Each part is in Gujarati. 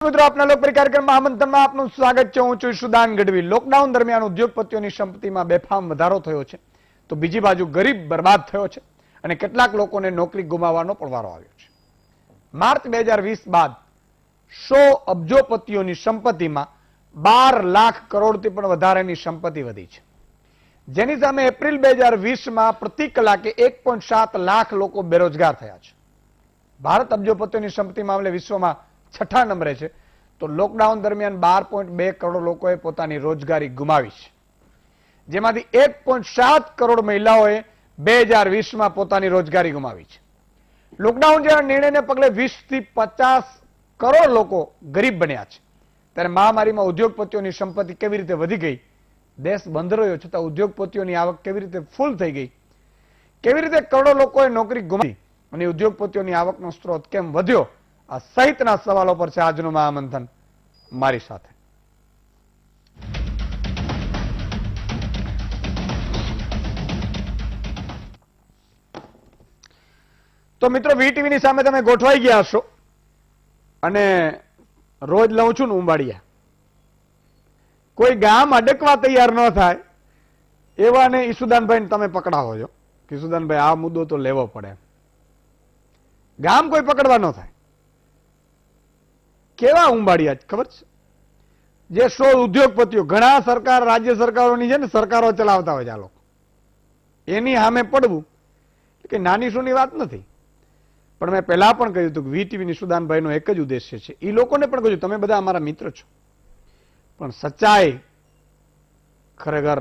મિત્રો આપના લોકપ્રિય કાર્યક્રમ મહામંથનમાં આપનું સ્વાગત છે। હું છું સુદાન ગઢવી। લોકડાઉન દરમિયાન ઉદ્યોગપતિઓની સંપત્તિમાં બેફામ વધારો થયો છે, તો બીજી બાજુ ગરીબ બરબાદ થયો છે અને કેટલાક લોકોને નોકરી ગુમાવવાનો પણ વારો આવ્યો છે। માર્ચ 2020 બાદ 100 અબજોપતિઓની સંપત્તિમાં 12 લાખ કરોડથી પણ વધારેની સંપત્તિ વધી છે, જેની સામે એપ્રિલ 2020માં પ્રતિ કલાકે 1.7 લાખ લોકો બેરોજગાર થયા છે। ભારત અબજોપતિઓની સંપત્તિ મામલે વિશ્વમાં 6ઠા નંબરે છે, તો લોકડાઉન દરમિયાન 12.2 કરોડ લોકોએ પોતાની રોજગારી ગુમાવી છે, જેમાંથી 1.7 કરોડ મહિલાઓએ 2020માં પોતાની રોજગારી ગુમાવી છે। લોકડાઉન જેવા નિર્ણયને પગલે 20 થી 50 કરોડ લોકો ગરીબ બન્યા છે, ત્યારે મહામારીમાં ઉદ્યોગપતિઓની સંપત્તિ કેવી રીતે વધી ગઈ, દેશ બંધ રહ્યો છતાં ઉદ્યોગપતિઓની આવક કેવી રીતે ફૂલ થઈ ગઈ, કેવી રીતે કરોડો લોકોએ નોકરી ગુમાવી અને ઉદ્યોગપતિઓની આવકનો સ્ત્રોત કેમ વધ્યો, આ સહિતના સવાલો પર છે આજનું મહામંથન મારી સાથે। તો મિત્રો, વીટીવીની સામે તમે ગોઠવાઈ ગયા હશો અને રોજ લઉં છું ને ઉંબાડિયા, કોઈ ગામ અડકવા તૈયાર ન થાય એવાને ઈસુદાનભાઈને તમે પકડાવો છો કે ઈસુદાનભાઈ આ મુદ્દો તો લેવો પડે, ગામ કોઈ પકડવા ન થાય। કેવા ઉંબાડિયા ખબર છે? જે 100 ઉદ્યોગપતિઓ, ઘણા સરકાર રાજ્ય સરકારોની છે ને, સરકારો ચલાવતા હોય છે આ લોકો, એની સામે પડવું કે નાની સુની વાત નથી। પણ મેં પહેલા પણ કહ્યું હતું કે વીટીવીની સુદાનભાઈનો એક જ ઉદ્દેશ્ય છે, એ લોકોને પણ કહ્યું તમે બધા અમારા મિત્ર છો, પણ સચ્ચાઈ ખરેખર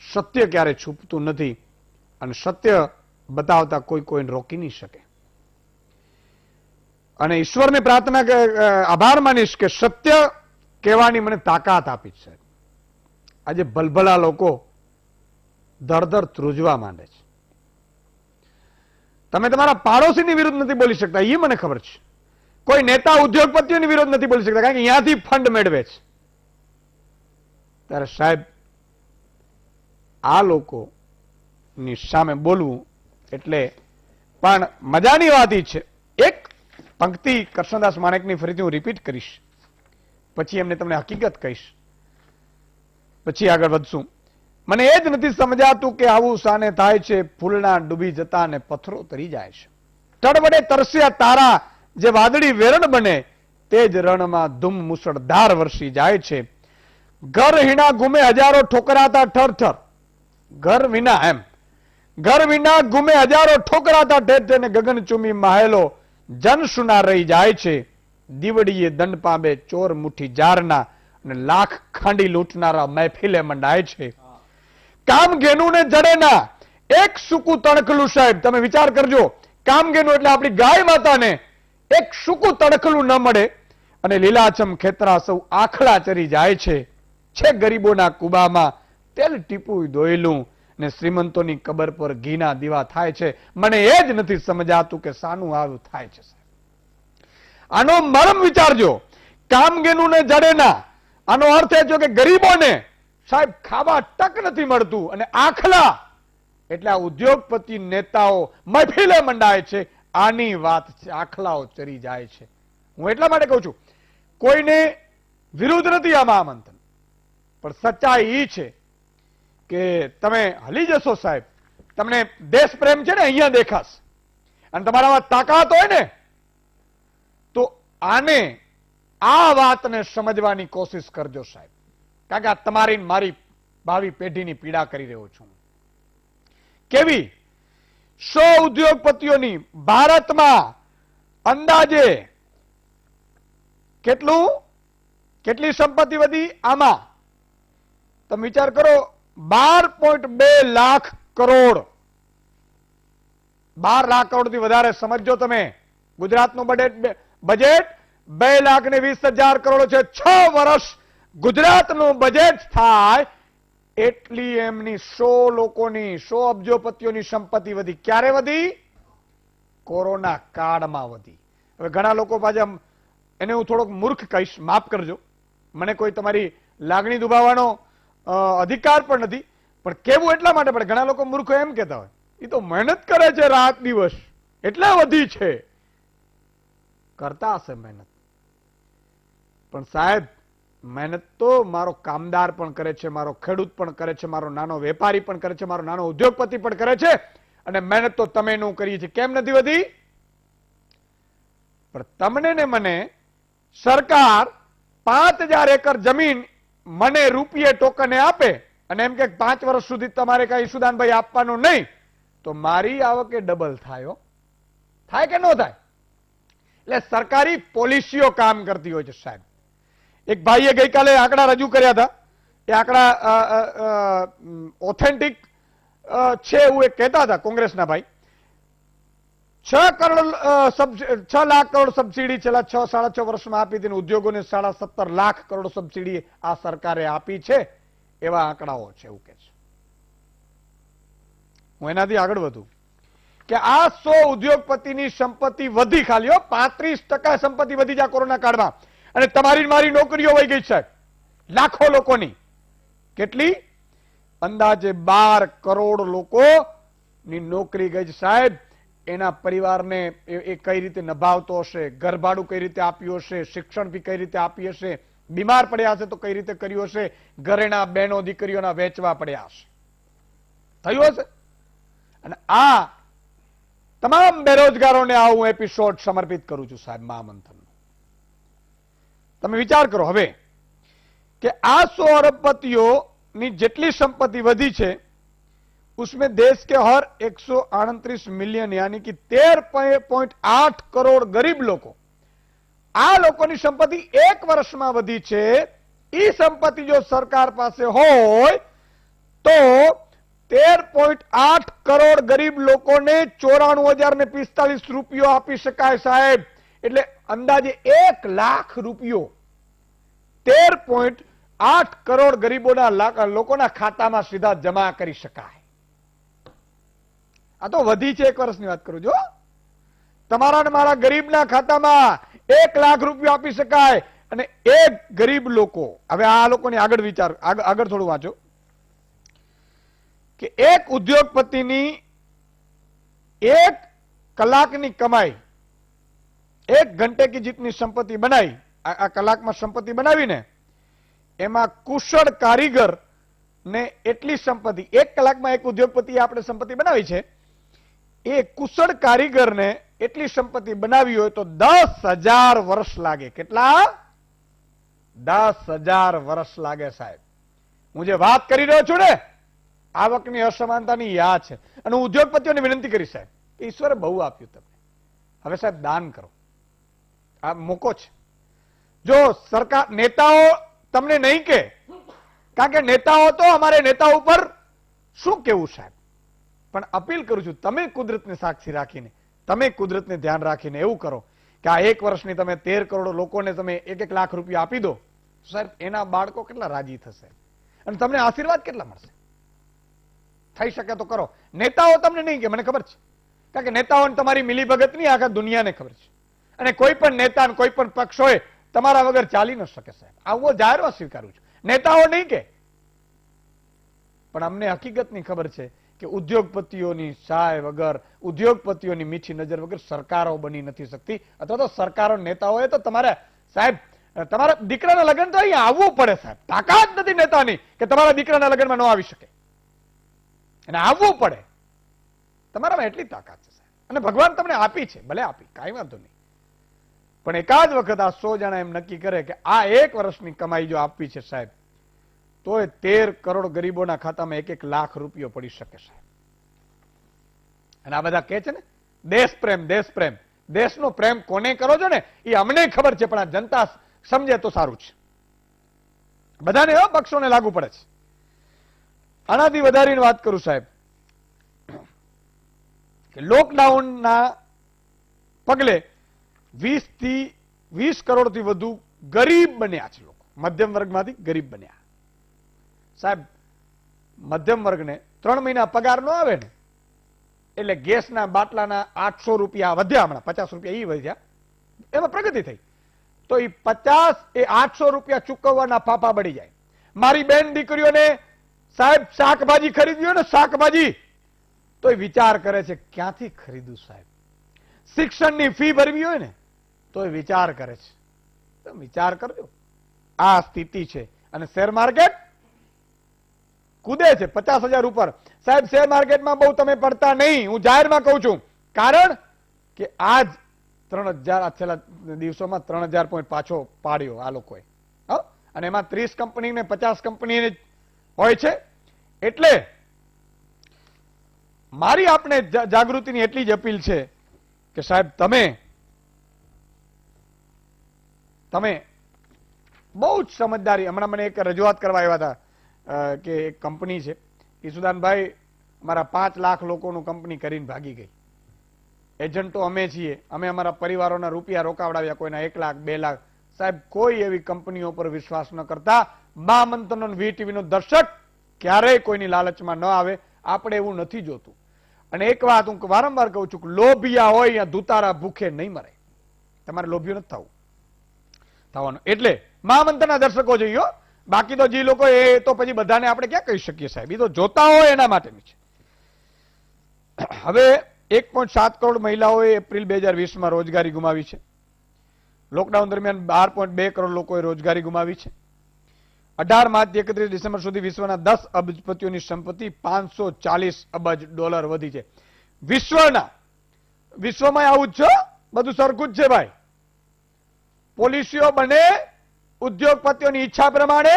સત્ય ક્યારે છૂપતું નથી અને સત્ય બતાવતા કોઈને રોકી નહીં શકે। અને ઈશ્વરને પ્રાર્થના આભાર માનીશ કે સત્ય કહેવાની મને તાકાત આપી છે। આજે ભલભલા લોકો ધરધર ધ્રુજવા માંડે છે। તમે તમારા પાડોશીની વિરુદ્ધ નથી બોલી શકતા, એ મને ખબર છે, કોઈ નેતા ઉદ્યોગપતિઓની વિરુદ્ધ નથી બોલી શકતા, કારણ કે અહીંયાથી ફંડ મેળવે છે। ત્યારે સાહેબ, આ લોકોની સામે બોલવું એટલે પણ મજાની વાત એ છે। એક પંક્તિ કરશનદાસ માણેકની ફરીથી હું રિપીટ કરીશ, પછી એમને તમને હકીકત કહીશ, પછી આગળ વધશું। મને એ જ નથી સમજાતું કે આવું શાને થાય છે, ફૂલના ડૂબી જતા ને પથ્થરો તરી જાય છે, તડવડે તરસ્યા તારા જે વાદળી વેરણ બને, તે જ રણમાં ધૂમ મુસળધાર વરસી જાય છે। ઘર હીણા ગુમે હજારો ઠોકરાતા ઠર ઠર, ઘર વિના એમ ઘર વિના ગુમે હજારો ઠોકરાતા ઠેર ઠેર ને ગગન ચૂમી માહેલો જન સુના રહી જાય છે। દીવડીએ દંડ પામે ચોર મુઠ્ઠી જારના અને લાખ ખાંડી લૂંટનારા મહેફિલે મંડાય છે। કામ ઘેનું ને જડે ના એક સૂકું તણખલું, સાહેબ તમે વિચાર કરજો, કામ ઘેનું એટલે આપણી ગાય માતાને એક સૂકું તણખલું ન મળે અને લીલાછમ ખેતરા સૌ આખલા ચરી જાય છે। છે ગરીબોના કુબામાં તેલ ટીપું દોયેલું ને શ્રીમંતોની કબર પર ઘીના દીવા થાય છે। મને એ જ નથી સમજાતું કે શાનું આવું થાય છે। આનો મર્મ વિચારજો, કામગેનું ને જડેના, આનો અર્થ એ છે કે ગરીબોને સાહેબ ખાવા ટક નથી મળતું અને આખલા એટલે આ ઉદ્યોગપતિ નેતાઓ મહેફિલે મંડાય છે, આની વાત છે, આખલાઓ ચરી જાય છે। હું એટલા માટે કહું છું, કોઈને વિરુદ્ધ નથી આ મહામંથન, પણ સચ્ચાઈ એ છે કે તમે હલી જશો સાહેબ, તમને દેશ પ્રેમ છે ને અહીંયા દેખાશે અને તમારામાં તાકાત હોય ને, તો આને આ વાતને સમજવાની કોશિશ કરજો સાહેબ, કારણ કે આ તમારી મારી ભાવિ પેઢીની પીડા કરી રહ્યો છું। કેવી 100 ઉદ્યોગપતિઓની ભારતમાં અંદાજે કેટલી સંપત્તિ વધી? આમાં તમે વિચાર કરો, 12.2 લાખ કરોડ, 12 લાખ કરોડથી વધારે સમજો તમે। ગુજરાતનું બજેટ 2,20,000 કરોડ છે। 6 વર્ષ ગુજરાતનું બજેટ થાય એટલી એમની 100 લોકોની, 100 અબજોપતિઓની સંપત્તિ વધી। ક્યારે વધી? કોરોના કાળમાં વધી। હવે ઘણા લોકો પાછા, એને હું થોડોક મૂર્ખ કહીશ, માફ કરજો, મને કોઈ તમારી લાગણી દુભાવવાનો અધિકાર પણ નથી, પણ કેવું એટલા માટે પડે, ઘણા લોકો મૂર્ખો એમ કહેતા હોય એ તો મહેનત કરે છે રાત દિવસ એટલે વધી છે, કરતા હશે મહેનત, પણ સાહેબ મહેનત તો મારો કામદાર પણ કરે છે, મારો ખેડૂત પણ કરે છે, મારો નાનો વેપારી પણ કરે છે, મારો નાનો ઉદ્યોગપતિ પણ કરે છે, અને મહેનત તો તમે નું કરીએ છીએ. કેમ નથી વધી? પણ તમને ને મને સરકાર 5000 એકર જમીન મને રૂપિયે ટોકને આપે અને એમ કે 5 વર્ષ સુધી તમારે કઈ ઈશુદાનભાઈ આપવાનું નહીં, તો મારી આવકે ડબલ થાય. થાય કે ન થાય? એટલે સરકારી પોલિસીઓ કામ કરતી હોય છે સાહેબ. એક ભાઈએ ગઈકાલે આંકડા રજૂ કર્યા હતા. એ આંકડા ઓથેન્ટિક છે એવું એક કહેતા હતા કોંગ્રેસના ભાઈ. 6 લાખ કરોડ સબસિડી છેલ્લા 6-6.5 વર્ષમાં આપી હતી. ઉદ્યોગોને 17.5 લાખ કરોડ સબસિડી આ સરકારે આપી છે, એવા આંકડાઓ છે એવું કે છે. હું એનાથી આગળ વધું કે આ 100 ઉદ્યોગપતિની સંપત્તિ વધી, ખાલી 35% સંપત્તિ વધી જાય કોરોના કાળમાં, અને તમારી મારી નોકરીઓ વહી ગઈ સાહેબ, લાખો લોકોની. કેટલી? અંદાજે 12 કરોડ લોકોની નોકરી ગઈ છે સાહેબ. એના પરિવારને એ કઈ રીતે નભાવતો હશે, ઘરભાડું કઈ રીતે આપ્યું હશે, શિક્ષણ ફી કઈ રીતે આપી હશે, બીમાર પડ્યા હશે તો કઈ રીતે કર્યું હશે, ઘરેણા બહેનો દીકરીઓના વેચવા પડ્યા હશે, થયું હશે. અને આ તમામ બેરોજગારોને આ હું એપિસોડ સમર્પિત કરું છું સાહેબ, મહામંથનનો. તમે વિચાર કરો હવે કે આ 100 અરબપતિઓની જેટલી સંપત્તિ વધી છે, उसमें देश के हर 138 मिलियन यानी कि 13.8 करोड़ गरीब लोगों, आ लोगों की संपत्ति एक वर्ष में वधी છે. ई संपत्ति जो सरकार पासे होय तो 13.8 करोड़ गरीब लोगों ने 94,045 રૂપિયો આપી શકાય સાહેબ. એટલે અંદાજે 1 લાખ રૂપિયો 13.8 કરોડ ગરીબોના લોકોના ખાતામાં સીધા જમા કરી શકાય. આ તો વધી છે, એક વર્ષની વાત કરું. જો તમારા ને મારા ગરીબના ખાતામાં 1 લાખ રૂપિયા આપી શકાય, અને એક ગરીબ લોકો, હવે આ લોકોની આગળ વિચાર, આગળ થોડું વાંચો કે એક ઉદ્યોગપતિની 1 કલાકની કમાઈ 1 ઘંटे की जितनी संपत्ति बनाई, આ કલાકમાં સંપત્તિ બનાવીને એમાં કુશળ કારીગર ને એટલી સંપત્તિ 1 કલાકમાં એક ઉદ્યોગપતિ આપણે સંપત્તિ બનાવી છે, એ કુશળ કારીગરને એટલી સંપત્તિ બનાવી હોય તો 10,000 વર્ષ લાગે. કેટલા? 10,000 વર્ષ લાગે સાહેબ. હું જે વાત કરી રહ્યો છું ને, આવકની અસમાનતાની યાદ છે. અને હું ઉદ્યોગપતિઓને વિનંતી કરી સાહેબ, ઈશ્વરે બહુ આપ્યું તમને, હવે સાહેબ દાન કરો. આ મોકો છે. જો સરકાર, નેતાઓ તમને નહીં કે, કારણ કે નેતાઓ તો અમારે નેતાઓ ઉપર શું કેવું સાહેબ, પણ અપીલ કરું છું તમે કુદરતને સાક્ષી રાખીને, તમે કુદરતને ધ્યાન રાખીને એવું કરો કે આ 1 વર્ષની તમે 13 કરોડ લોકોને તમે 1-1 લાખ રૂપિયા આપી દો, સાહેબ એના બાળકો કેટલા રાજી થશે અને તમને આશીર્વાદ કેટલા મળશે. થઈ શકે તો કરો. નેતાઓ તમને નહીં કે, મને ખબર છે, કારણ કે નેતાઓને તમારી મિલીભગત નહીં, આખા દુનિયાને ખબર છે. અને કોઈ પણ નેતા, કોઈ પણ પક્ષ હોય તમારા વગર ચાલી ન શકે સાહેબ. આવું જાહેરમાં સ્વીકારું છું. નેતાઓ નહીં કે, પણ અમને હકીકતની ખબર છે કે ઉદ્યોગપતિઓની સહાય વગર, ઉદ્યોગપતિઓની મીઠી નજર વગર સરકારો બની નથી શકતી. અથવા તો સરકારો, નેતાઓએ તો તમારે સાહેબ તમારા દીકરાના લગ્ન તો અહીંયા આવવું પડે સાહેબ. તાકાત નથી નેતાની કે તમારા દીકરાના લગ્નમાં ન આવી શકે, અને આવવું પડે. તમારામાં એટલી તાકાત છે સાહેબ, અને ભગવાન તમને આપી છે, ભલે આપી, કાંઈ વાંધો નહીં. પણ એકાદ વખત આ 100 જણા એમ નક્કી કરે કે આ 1 વર્ષની કમાઈ જો આપવી છે સાહેબ, તો 13 કરોડ ગરીબોના ખાતામાં 1-1 લાખ રૂપિયો પડી શકે સાહેબ. અને આ બધા કહે છે ને દેશ પ્રેમ, દેશ પ્રેમ. દેશનો પ્રેમ કોને કરો છો ને એ અમને ખબર છે, પણ આ જનતા સમજે તો સારું છે. બધાને એવા પક્ષોને લાગુ પડે છે. આનાથી વધારીને વાત કરું સાહેબ કે લોકડાઉનના પગલે 20 કરોડથી વધુ ગરીબ બન્યા છે લોકો, મધ્યમ વર્ગમાંથી ગરીબ બન્યા સાહેબ. મધ્યમ વર્ગને 3 મહિના પગાર ન આવે ને એટલે ગેસના બાટલાના 800 રૂપિયા વધ્યા, હમણાં 50 રૂપિયા એ વધ્યા, એમાં પ્રગતિ થઈ, તો એ 800 રૂપિયા ચૂકવવાના ફાફા બળી જાય. મારી બેન દીકરીઓને સાહેબ શાકભાજી ખરીદવી હોય ને, શાકભાજી, તો એ વિચાર કરે છે ક્યાંથી ખરીદું સાહેબ. શિક્ષણની ફી ભરવી હોય ને તો એ વિચાર કરે છે. તો વિચાર કરજો. આ સ્થિતિ છે અને શેર માર્કેટ કૂદે છે 50,000 ઉપર. સાહેબ શેર માર્કેટમાં બહુ તમે પડતા નહીં, હું જાહેરમાં કહું છું. કારણ કે આજ 3,000 છેલ્લા દિવસોમાં 3,000 પોઈન્ટ પાછો પાડ્યો આ લોકોએ, અને એમાં 30 કંપની ને 50 કંપની હોય છે. એટલે મારી આપણે જાગૃતિની એટલી જ અપીલ છે કે સાહેબ તમે બહુ જ સમજદારી. હમણાં મને એક રજૂઆત કરવા આવ્યા હતા કે એક કંપની છે, ઈસુદાનભાઈ અમારા 5 લાખ લોકોનું કંપની કરીને ભાગી ગઈ. એજન્ટો અમે છીએ, અમે અમારા પરિવારોના રૂપિયા રોકાવડાવ્યા, કોઈના 1 લાખ 2 લાખ. સાહેબ કોઈ એવી કંપનીઓ પર વિશ્વાસ ન કરતા. મહામંત્રનો વીટીવીનો દર્શક ક્યારેય કોઈની લાલચમાં ન આવે. આપણે એવું નથી જોતું. અને એક વાત હું વારંવાર કહું છું કે લોભિયા હોય યા દુતારા ભૂખે નહીં મરે. તમારે લોભિયો નથી થવાનું. એટલે મહામંત્રના દર્શકો જોઈએ, બાકી તો જે લોકો એ તો પછી બધાને આપણે ક્યાં કહી શકીએ સાહેબ, એ તો જોતા હોય એના માટેની છે. હવે 1.7 કરોડ મહિલાઓએ એપ્રિલ 2020માં રોજગારી ગુમાવી છે. લોકડાઉન દરમિયાન 12.2 કરોડ લોકોએ રોજગારી ગુમાવી છે. 18 માર્ચથી 31 ડિસેમ્બર સુધી વિશ્વના 10 અબજપતિઓની સંપત્તિ $540 અબજ વધી છે. વિશ્વમાં આવું જ છે, બધું સરખું જ છે ભાઈ. પોલિસીઓ બને ઉદ્યોગપતિઓની ઈચ્છા પ્રમાણે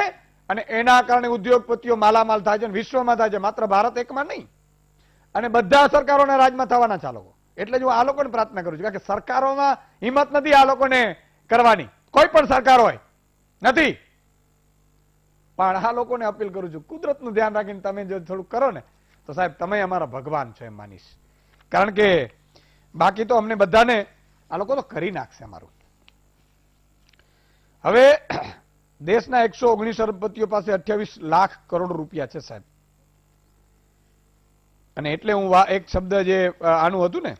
અને એના કારણે ઉદ્યોગપતિઓ માલામાલ થાય છે, વિશ્વમાં થાય છે, માત્ર ભારત એકમાં નહીં. અને બધા સરકારોના રાજમાં થવાના છે આ લોકો. એટલે જ હું આ લોકોને પ્રાર્થના કરું છું, કારણ કે સરકારોમાં હિંમત નથી આ લોકોને કરવાની. કોઈ પણ સરકાર હોય નથી, પણ આ લોકોને અપીલ કરું છું, કુદરતનું ધ્યાન રાખીને તમે જો થોડું કરો ને તો સાહેબ તમે અમારા ભગવાન છો એમ માનીશ. કારણ કે બાકી તો અમને બધાને આ લોકો તો કરી નાખશે અમારું. હવે દેશના 119 અરબપતિઓ પાસે 28 લાખ કરોડ રૂપિયા છે સાહેબ. અને એટલે હું એક શબ્દ જે આનું હતું ને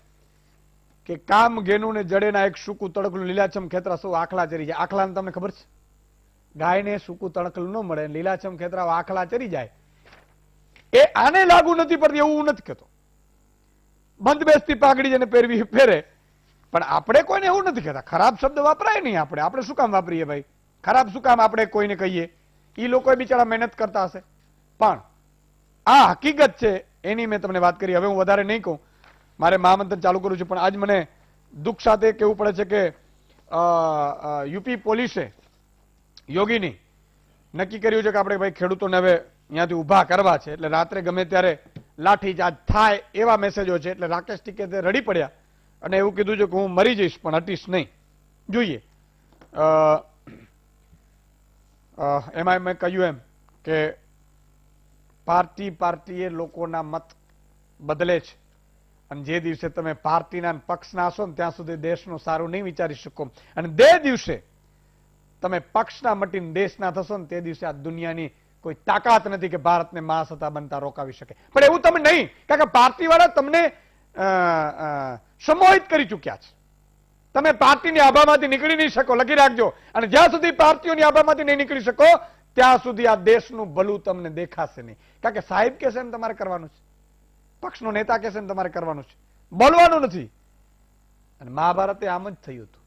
કે કામ ઘેનું ને જડેના એક સૂકું તડકલું લીલાછમ ખેતરા સૌ આખલા ચરી જાય. આખલાને તમને ખબર છે, ગાયને સૂકું તડકલું ન મળે, લીલાછમ ખેતરા આખલા ચરી જાય. એ આને લાગુ નથી પડતી એવું નથી કહેતો. બંધ બેસતી પાઘડી જેને પહેરવી પહેરે, પણ આપણે કોઈને એવું નથી કહેતા. ખરાબ શબ્દ વાપરાય નહીં. આપણે શું કામ વાપરીએ ભાઈ? ખરાબ શું કામ આપણે કોઈને કહીએ? એ લોકો બિચારા મહેનત કરતા હશે. પણ આ હકીકત છે, એની મેં તમને વાત કરી. હવે હું વધારે નહીં કહું, મારે મહામંથન ચાલુ કરું છું. પણ આજ મને દુઃખ સાથે કહેવું પડે છે કે યુપી પોલીસે યોગીની નક્કી કર્યું છે કે આપણે ભાઈ ખેડૂતોને હવે અહીંયાથી ઉભા કરવા છે, એટલે રાત્રે ગમે ત્યારે લાઠીચાર્જ થાય એવા મેસેજો છે. એટલે રાકેશ ટીકેતે રડી પડ્યા અને એવું કીધું છે કે હું મરી જઈશ પણ હટીશ નહીં. જોઈએ એમાં મેં કહ્યું એમ કે પાર્ટીએ લોકોના મત બદલે છે, અને જે દિવસે તમે પાર્ટીના પક્ષના હશો ને ત્યાં સુધી દેશનું સારું નહીં વિચારી શકો. અને જે દિવસે તમે પક્ષના મટીને દેશના થશો ને તે દિવસે આ દુનિયાની કોઈ તાકાત નથી કે ભારતને મહાસત્તા બનતા રોકાવી શકે. પણ એવું તમે નહીં, કારણ કે પાર્ટી વાળા તમને સમોહિત કરી ચૂક્યા છે. તમે પાર્ટીની આભામાંથી નીકળી નહીં શકો, લખી રાખજો. અને જ્યાં સુધી પાર્ટીઓની આભામાંથી નહીં નીકળી શકો ત્યાં સુધી આ દેશનું ભલું તમને દેખાશે નહીં. કારણ કે સાહેબ કહેશે ને તમારે કરવાનું છે, પક્ષનો નેતા કહેશે ને તમારે કરવાનું છે, બોલવાનું નથી. અને મહાભારતે આમ જ થયું હતું.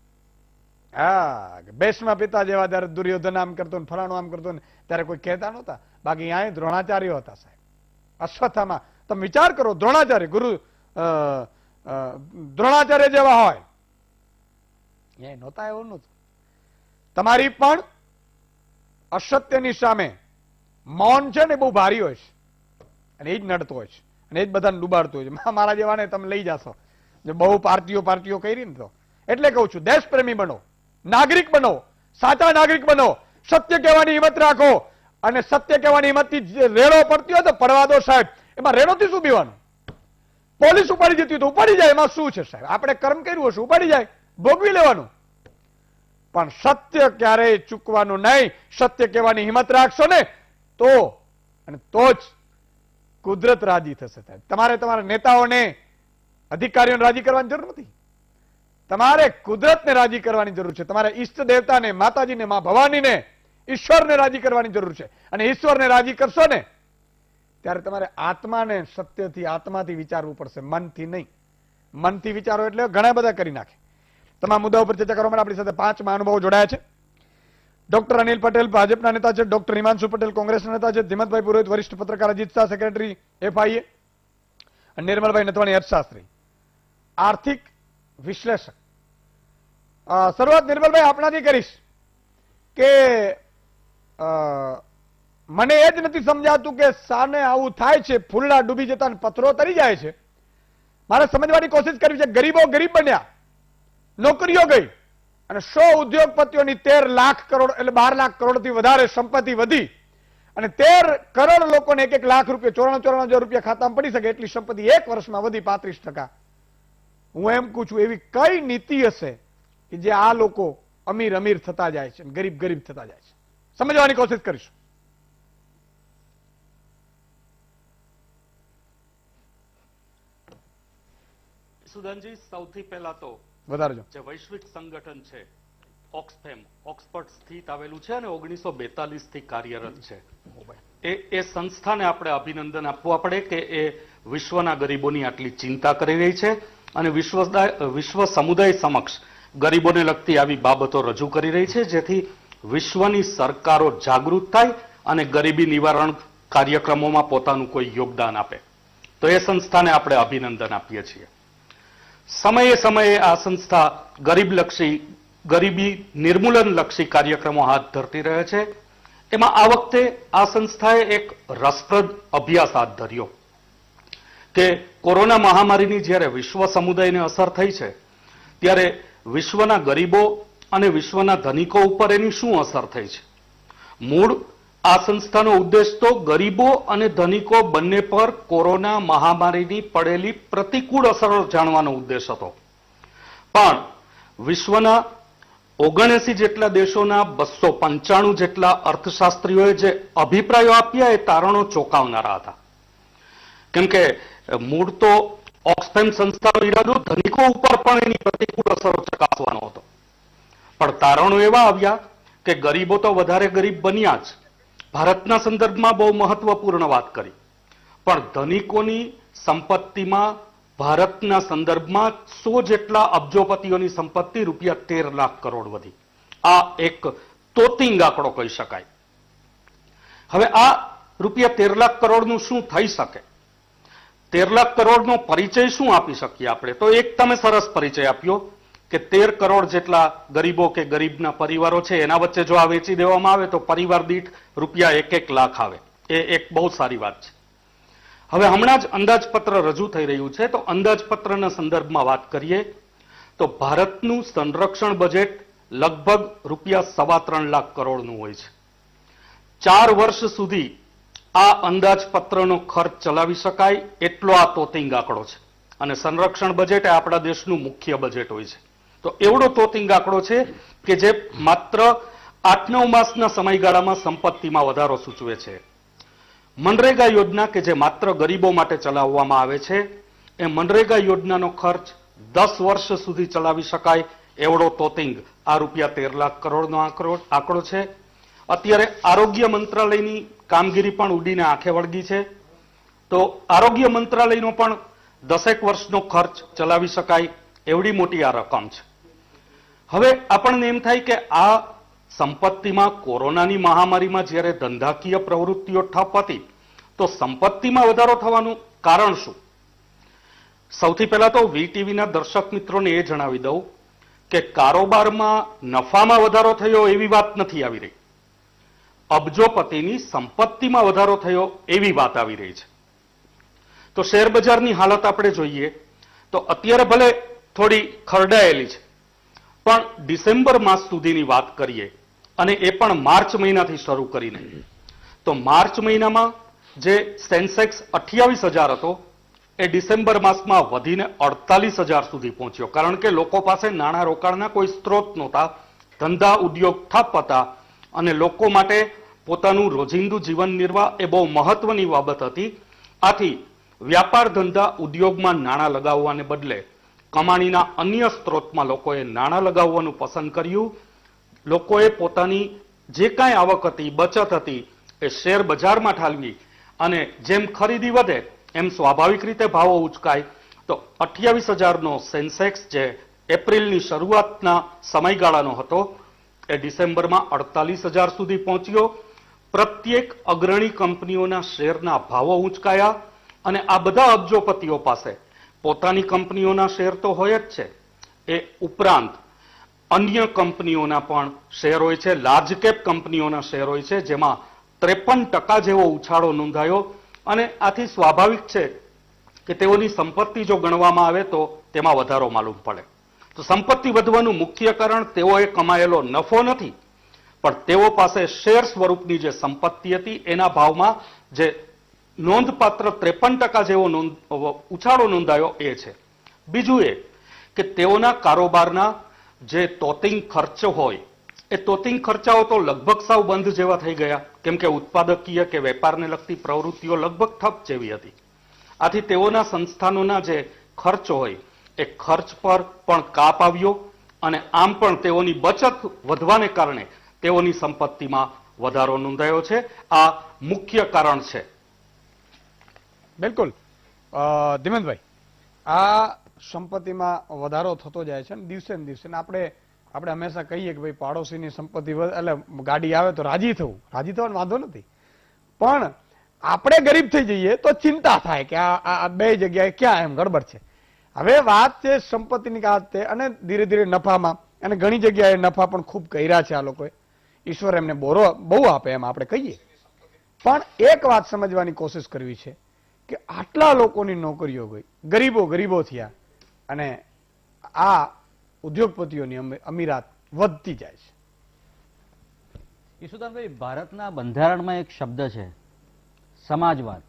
હા, ભીષ્મ પિતા જેવા જયારે દુર્યોધન આમ કરતો ને ફલાણું આમ કરતો ને ત્યારે કોઈ કહેતા નહોતા. બાકી અહીંયા દ્રોણાચાર્યો હતા સાહેબ. અશ્વત્થામાં તમે વિચાર કરો, દ્રોણાચાર્ય ગુરુ દ્રોણાચાર્ય જેવા હોય એ નહોતા, એવું નહોતું. તમારી પણ અસત્યની સામે મૌન છે ને બહુ ભારી હોય છે, અને એ જ નડતો હોય છે, અને એ જ બધાને ડુબાડતો હોય છે. મારા જેવાને તમે લઈ જશો જે બહુ પાર્ટીઓ કરી ને તો. એટલે કહું છું, દેશપ્રેમી બનો, નાગરિક બનો, સાચા નાગરિક બનો, સત્ય કહેવાની હિંમત રાખો. અને સત્ય કહેવાની હિંમતથી રેડો પડતી હોય તો પડવા દો સાહેબ. એમાં રેડોથી શું પીવાનું? પોલીસ ઉપાડી જતી તો ઉપાડી જાય, એમાં શું છે સાહેબ? આપણે કર્મ કર્યું હશે, ઉપાડી જાય, ભોગવી લેવાનું. પણ સત્ય ક્યારેય ચૂકવાનું નહીં. સત્ય કહેવાની હિંમત રાખશો ને તો જ કુદરત રાજી થશે સાહેબ. તમારે તમારા નેતાઓને અધિકારીઓને રાજી કરવાની જરૂર નથી, તમારે કુદરતને રાજી કરવાની જરૂર છે. તમારે ઈષ્ટ દેવતાને, માતાજીને, મા ભવાનીને, ઈશ્વરને રાજી કરવાની જરૂર છે. અને ઈશ્વરને રાજી કરશો ને ત્યારે તમારે આત્માને સત્યથી, આત્માથી વિચારવું પડશે, મનથી નહીં. મનથી વિચારો એટલે ઘણા બધા કરી નાખે. તમામ મુદ્દાઓ પર ચર્ચા કરવા માટે આપણી સાથે 5 મહાનુભાવો જોડાયા છે. ડોક્ટર અનિલ પટેલ ભાજપના નેતા છે, ડોક્ટર હિમાંશુ પટેલ કોંગ્રેસના નેતા છે, ધીમતભાઈ પુરોહિત વરિષ્ઠ પત્રકાર, અજીત શાહ સેક્રેટરી FIA, અને નિર્મલભાઈ નથવાણી અર્થશાસ્ત્રી, આર્થિક વિશ્લેષક. શરૂઆત નિર્મલભાઈ આપણાથી કરીશ કે મને એ જ નથી સમજાતું કે સાને આવું થાય છે, ફૂલડા ડૂબી જતા અને પથ્થરો તરી જાય છે. મારે સમજવાની કોશિશ કરવી છે. ગરીબો ગરીબ બન્યા, નોકરીઓ ગઈ અને 100 ઉદ્યોગપતિઓની 13 લાખ કરોડ એટલે 12 લાખ કરોડથી વધારે સંપત્તિ વધી અને 13 કરોડ લોકોને 1 લાખ રૂપિયા 94,000 રૂપિયા ખાતામાં પડી શકે એટલી સંપત્તિ એક વર્ષમાં વધી 35%. હું એમ કહું છું એવી કઈ નીતિ હશે કે જે આ લોકો અમીર અમીર થતા જાય છે, ગરીબ ગરીબ થતા જાય છે? સમજવાની કોશિશ કરીશું. સુદાનજી, સૌથી પહેલા તો વધારજો. જે વૈશ્વિક સંગઠન છે ઓક્સફેમ, ઓક્સફર્ડ સ્થિત આવેલું છે અને 1942 થી કાર્યરત છે, એ સંસ્થાને આપણે અભિનંદન આપવા પડે કે એ વિશ્વના ગરીબોની આટલી ચિંતા કરી રહી છે અને વિશ્વ સમુદાય સમક્ષ ગરીબોને લગતી આવી બાબતો રજૂ કરી રહી છે, જેથી વિશ્વની સરકારો જાગૃત થાય અને ગરીબી નિવારણ કાર્યક્રમોમાં પોતાનું કોઈ યોગદાન આપે. તો એ સંસ્થાને આપણે અભિનંદન આપીએ છીએ. સમયે સમયે આ સંસ્થા ગરીબી નિર્મૂલન લક્ષી કાર્યક્રમો હાથ ધરતી રહે છે. એમાં આ વખતે આ સંસ્થાએ એક રસપ્રદ અભ્યાસ હાથ ધર્યો કે કોરોના મહામારીની જ્યારે વિશ્વ સમુદાયને અસર થઈ છે ત્યારે વિશ્વના ગરીબો અને વિશ્વના ધનિકો ઉપર એની શું અસર થઈ છે. મૂળ આ સંસ્થાનો ઉદ્દેશ તો ગરીબો અને ધનિકો બંને પર કોરોના મહામારીની પડેલી પ્રતિકૂળ અસરો જાણવાનો ઉદ્દેશ હતો. પણ વિશ્વના 79 જેટલા દેશોના 295 જેટલા અર્થશાસ્ત્રીઓએ જે અભિપ્રાયો આપ્યા એ તારણો ચોંકાવનારા હતા. કેમ કે મૂળ તો ઓક્સફેમ સંસ્થાનો ઈરાદો ધનિકો ઉપર પણ એની પ્રતિકૂળ અસરો ચકાસવાનો હતો. પણ તારણો એવા આવ્યા કે ગરીબો તો વધારે ગરીબ બન્યા જ. ભારતના સંદર્ભમાં બહુ મહત્વપૂર્ણ વાત કરી, પણ ધનિકોની સંપત્તિમાં ભારતના સંદર્ભમાં 100 જેટલા અબજોપતિઓની સંપત્તિ ₹13 લાખ કરોડ વધી. આ એક તોતિંગ આંકડો કહી શકાય. હવે આ ₹13 લાખ કરોડનું શું થઈ શકે? 13 લાખ કરોડનો પરિચય શું આપી શકીએ આપણે? તો એક તમે સરસ પરિચય આપ્યો કે 13 કરોડ જેટલા ગરીબો કે ગરીબના પરિવારો છે એના વચ્ચે જો આ વેચી દેવામાં આવે તો પરિવાર દીઠ ₹1 લાખ આવે. એ એક બહુ સારી વાત છે. હવે હમણાં જ અંદાજપત્ર રજૂ થઈ રહ્યું છે, તો અંદાજપત્રના સંદર્ભમાં વાત કરીએ તો ભારતનું સંરક્ષણ બજેટ લગભગ ₹3.25 લાખ કરોડનું હોય છે. 4 વર્ષ સુધી આ અંદાજપત્રનો ખર્ચ ચલાવી શકાય એટલો આ તોતિંગ આંકડો છે અને સંરક્ષણ બજેટ એ આપણા દેશનું મુખ્ય બજેટ હોય છે. તો એવડો તોતિંગ આંકડો છે કે જે માત્ર 8-9 માસના સમયગાળામાં સંપત્તિમાં વધારો સૂચવે છે. મનરેગા યોજના કે જે માત્ર ગરીબો માટે ચલાવવામાં આવે છે, એ મનરેગા યોજનાનો ખર્ચ 10 વર્ષ સુધી ચલાવી શકાય એવડો તોતિંગ આ ₹13 લાખ કરોડનો આંકડો છે. અત્યારે આરોગ્ય મંત્રાલયની કામગીરી પણ ઉડીને આંખે વળગી છે, તો આરોગ્ય મંત્રાલયનો પણ 10 વર્ષનો ખર્ચ ચલાવી શકાય એવડી મોટી આ રકમ છે. હવે આપણને એમ થાય કે આ સંપત્તિમાં કોરોનાની મહામારીમાં જ્યારે ધંધાકીય પ્રવૃત્તિઓ ઠપ હતી તો સંપત્તિમાં વધારો થવાનું કારણ શું? સૌથી પહેલા તો વીટીવીના દર્શક મિત્રોને એ જણાવી દઉં કે કારોબારમાં નફામાં વધારો થયો એવી વાત નથી આવી રહી. અબજોપતિની સંપત્તિમાં વધારો થયો એવી વાત આવી રહી છે. તો શેર બજારની હાલત આપણે જોઈએ તો અત્યારે ભલે થોડી ખરડાયેલી છે, પણ ડિસેમ્બર માસ સુધીની વાત કરીએ અને એ પણ માર્ચ મહિનાથી શરૂ કરીને, તો માર્ચ મહિનામાં જે સેન્સેક્સ 28,000 હતો એ ડિસેમ્બર માસમાં વધીને 48,000 સુધી પહોંચ્યો. કારણ કે લોકો પાસે નાણાં રોકાણના કોઈ સ્ત્રોત નહોતા, ધંધા ઉદ્યોગ ઠપ હતા અને લોકો માટે પોતાનું રોજિંદુ જીવન નિર્વાહ એ બહુ મહત્વની બાબત હતી. આથી વ્યાપાર ધંધા ઉદ્યોગમાં નાણાં લગાવવાને બદલે કમાણીના અન્ય સ્ત્રોતમાં લોકોએ નાણાં લગાવવાનું પસંદ કર્યું. લોકોએ પોતાની જે કાંઈ આવક હતી, બચત હતી, એ શેર બજારમાં ઠાલવી અને જેમ ખરીદી વધે એમ સ્વાભાવિક રીતે ભાવો ઉચકાય. તો 28,000નો સેન્સેક્સ જે એપ્રિલની શરૂઆતના સમયગાળાનો હતો એ ડિસેમ્બરમાં 48,000 સુધી પહોંચ્યો. પ્રત્યેક અગ્રણી કંપનીઓના શેરના ભાવો ઊંચકાયા અને આ બધા અબજોપતિઓ પાસે પોતાની કંપનીઓના શેર તો હોય જ છે, એ ઉપરાંત અન્ય કંપનીઓના પણ શેર હોય છે, લાર્જ કેપ કંપનીઓના શેર હોય છે, જેમાં 53% જેવો ઉછાળો નોંધાયો. અને આથી સ્વાભાવિક છે કે તેઓની સંપત્તિ જો ગણવામાં આવે તો તેમાં વધારો માલુમ પડે. તો સંપત્તિ વધવાનું મુખ્ય કારણ તેઓએ કમાયેલો નફો નથી, પણ તેઓ પાસે શેર સ્વરૂપની જે સંપત્તિ હતી એના ભાવમાં જે નોંધપાત્ર 53% જેવો ઉછાળો નોંધાયો એ છે. બીજું એ કે તેઓના કારોબારના જે તોતિંગ ખર્ચ હોય એ તોતિંગ ખર્ચાઓ તો લગભગ સાવ બંધ જેવા થઈ ગયા, કેમ કે ઉત્પાદકીય કે વેપારને લગતી પ્રવૃત્તિઓ લગભગ ઠપ જેવી હતી. આથી તેઓના સંસ્થાનોના જે ખર્ચ હોય એ ખર્ચ પર પણ કાપ આવ્યો અને આમ પણ તેઓની બચત વધવાને કારણે તેઓની સંપત્તિમાં વધારો નોંધાયો છે. આ મુખ્ય કારણ છે. બિલકુલ ધીમંતભાઈ, આ સંપત્તિમાં વધારો થતો જાય છે ને દિવસે ને દિવસે. આપણે હંમેશા કહીએ કે ભાઈ પાડોશીની સંપત્તિ એટલે ગાડી આવે તો રાજી થવાનો વાંધો નથી, પણ આપણે ગરીબ થઈ જઈએ તો ચિંતા થાય કે આ બે જગ્યાએ ક્યાં એમ ગડબડ છે. હવે વાત છે સંપત્તિની વાત અને ધીરે ધીરે નફામાં, અને ઘણી જગ્યાએ નફા પણ ખૂબ કર્યા છે આ લોકોએ. ઈશ્વર એમને બોરો બહુ આપે એમ આપણે કહીએ, પણ એક વાત સમજવાની કોશિશ કરવી છે કે આટલા લોકોની નોકરીઓ ગઈ, ગરીબો થયા અને આ ઉદ્યોગપતિઓની અમીરાત વધતી જાય છે. ઈશુદાનભાઈ, ભારતના બંધારણમાં એક શબ્દ છે સમાજવાદ,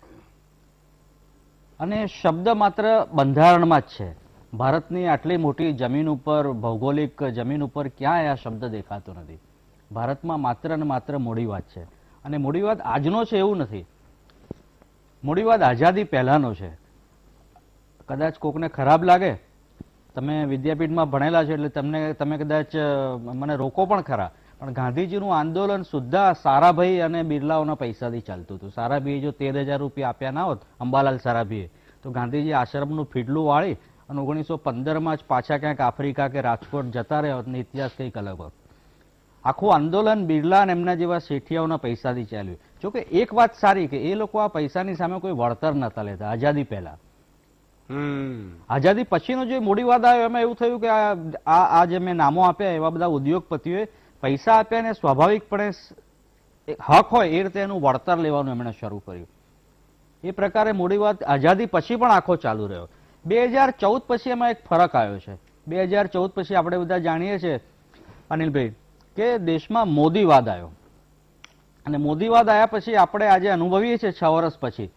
અને શબ્દ માત્ર બંધારણમાં જ છે. ભારતની આટલી મોટી જમીન ઉપર, ભૌગોલિક જમીન ઉપર ક્યાંય આ શબ્દ દેખાતો નથી. ભારતમાં માત્ર ને માત્ર મૂડીવાદ છે, અને મૂડીવાદ આજનો છે એવું નથી. મૂડીવાદ આઝાદી પહેલાનો છે. કદાચ કોકને ખરાબ લાગે, તમે વિદ્યાપીઠમાં ભણેલા છે એટલે તમે કદાચ મને રોકો પણ ખરા, પણ ગાંધીજીનું આંદોલન સુદ્ધા સારાભાઈ અને બિરલાઓના પૈસાથી ચાલતું હતું. સારાભાઈએ જો 13,000 રૂપિયા આપ્યા ના હોત, અંબાલાલ સારાભાઈએ, તો ગાંધીજી આશ્રમનું ફીડલું વાળી અને 1915માં જ પાછા ક્યાંક આફ્રિકા કે રાજકોટ જતા રહ્યા હોત ને ઇતિહાસ કંઈક અલગ હોત. આખું આંદોલન બિરલા અને એમના જેવા શેઠિયાઓના પૈસાથી ચાલ્યું. જોકે એક વાત સારી કે એ લોકો આ પૈસાની સામે કોઈ વળતર નતા લેતા આઝાદી પહેલા. આઝાદી પછીનો જે મૂડીવાદ આવ્યો એમાં એવું થયું કે આ જે મેં નામો આપ્યા એવા બધા ઉદ્યોગપતિઓએ પૈસા આપ્યા અને સ્વાભાવિકપણે હક હોય એ રીતે એનું વળતર લેવાનું એમણે શરૂ કર્યું. એ પ્રકારે મૂડીવાદ આઝાદી પછી પણ આખો ચાલુ રહ્યો. 2014 પછી એમાં એક ફરક આવ્યો છે. 2014 પછી આપણે બધા જાણીએ છીએ અનિલભાઈ કે દેશમાં મોદીવાદ આવ્યો, અને મોદીવાદ આવ્યા પછી આપણે આજે અનુભવીએ છીએ 6 વર્ષ પછી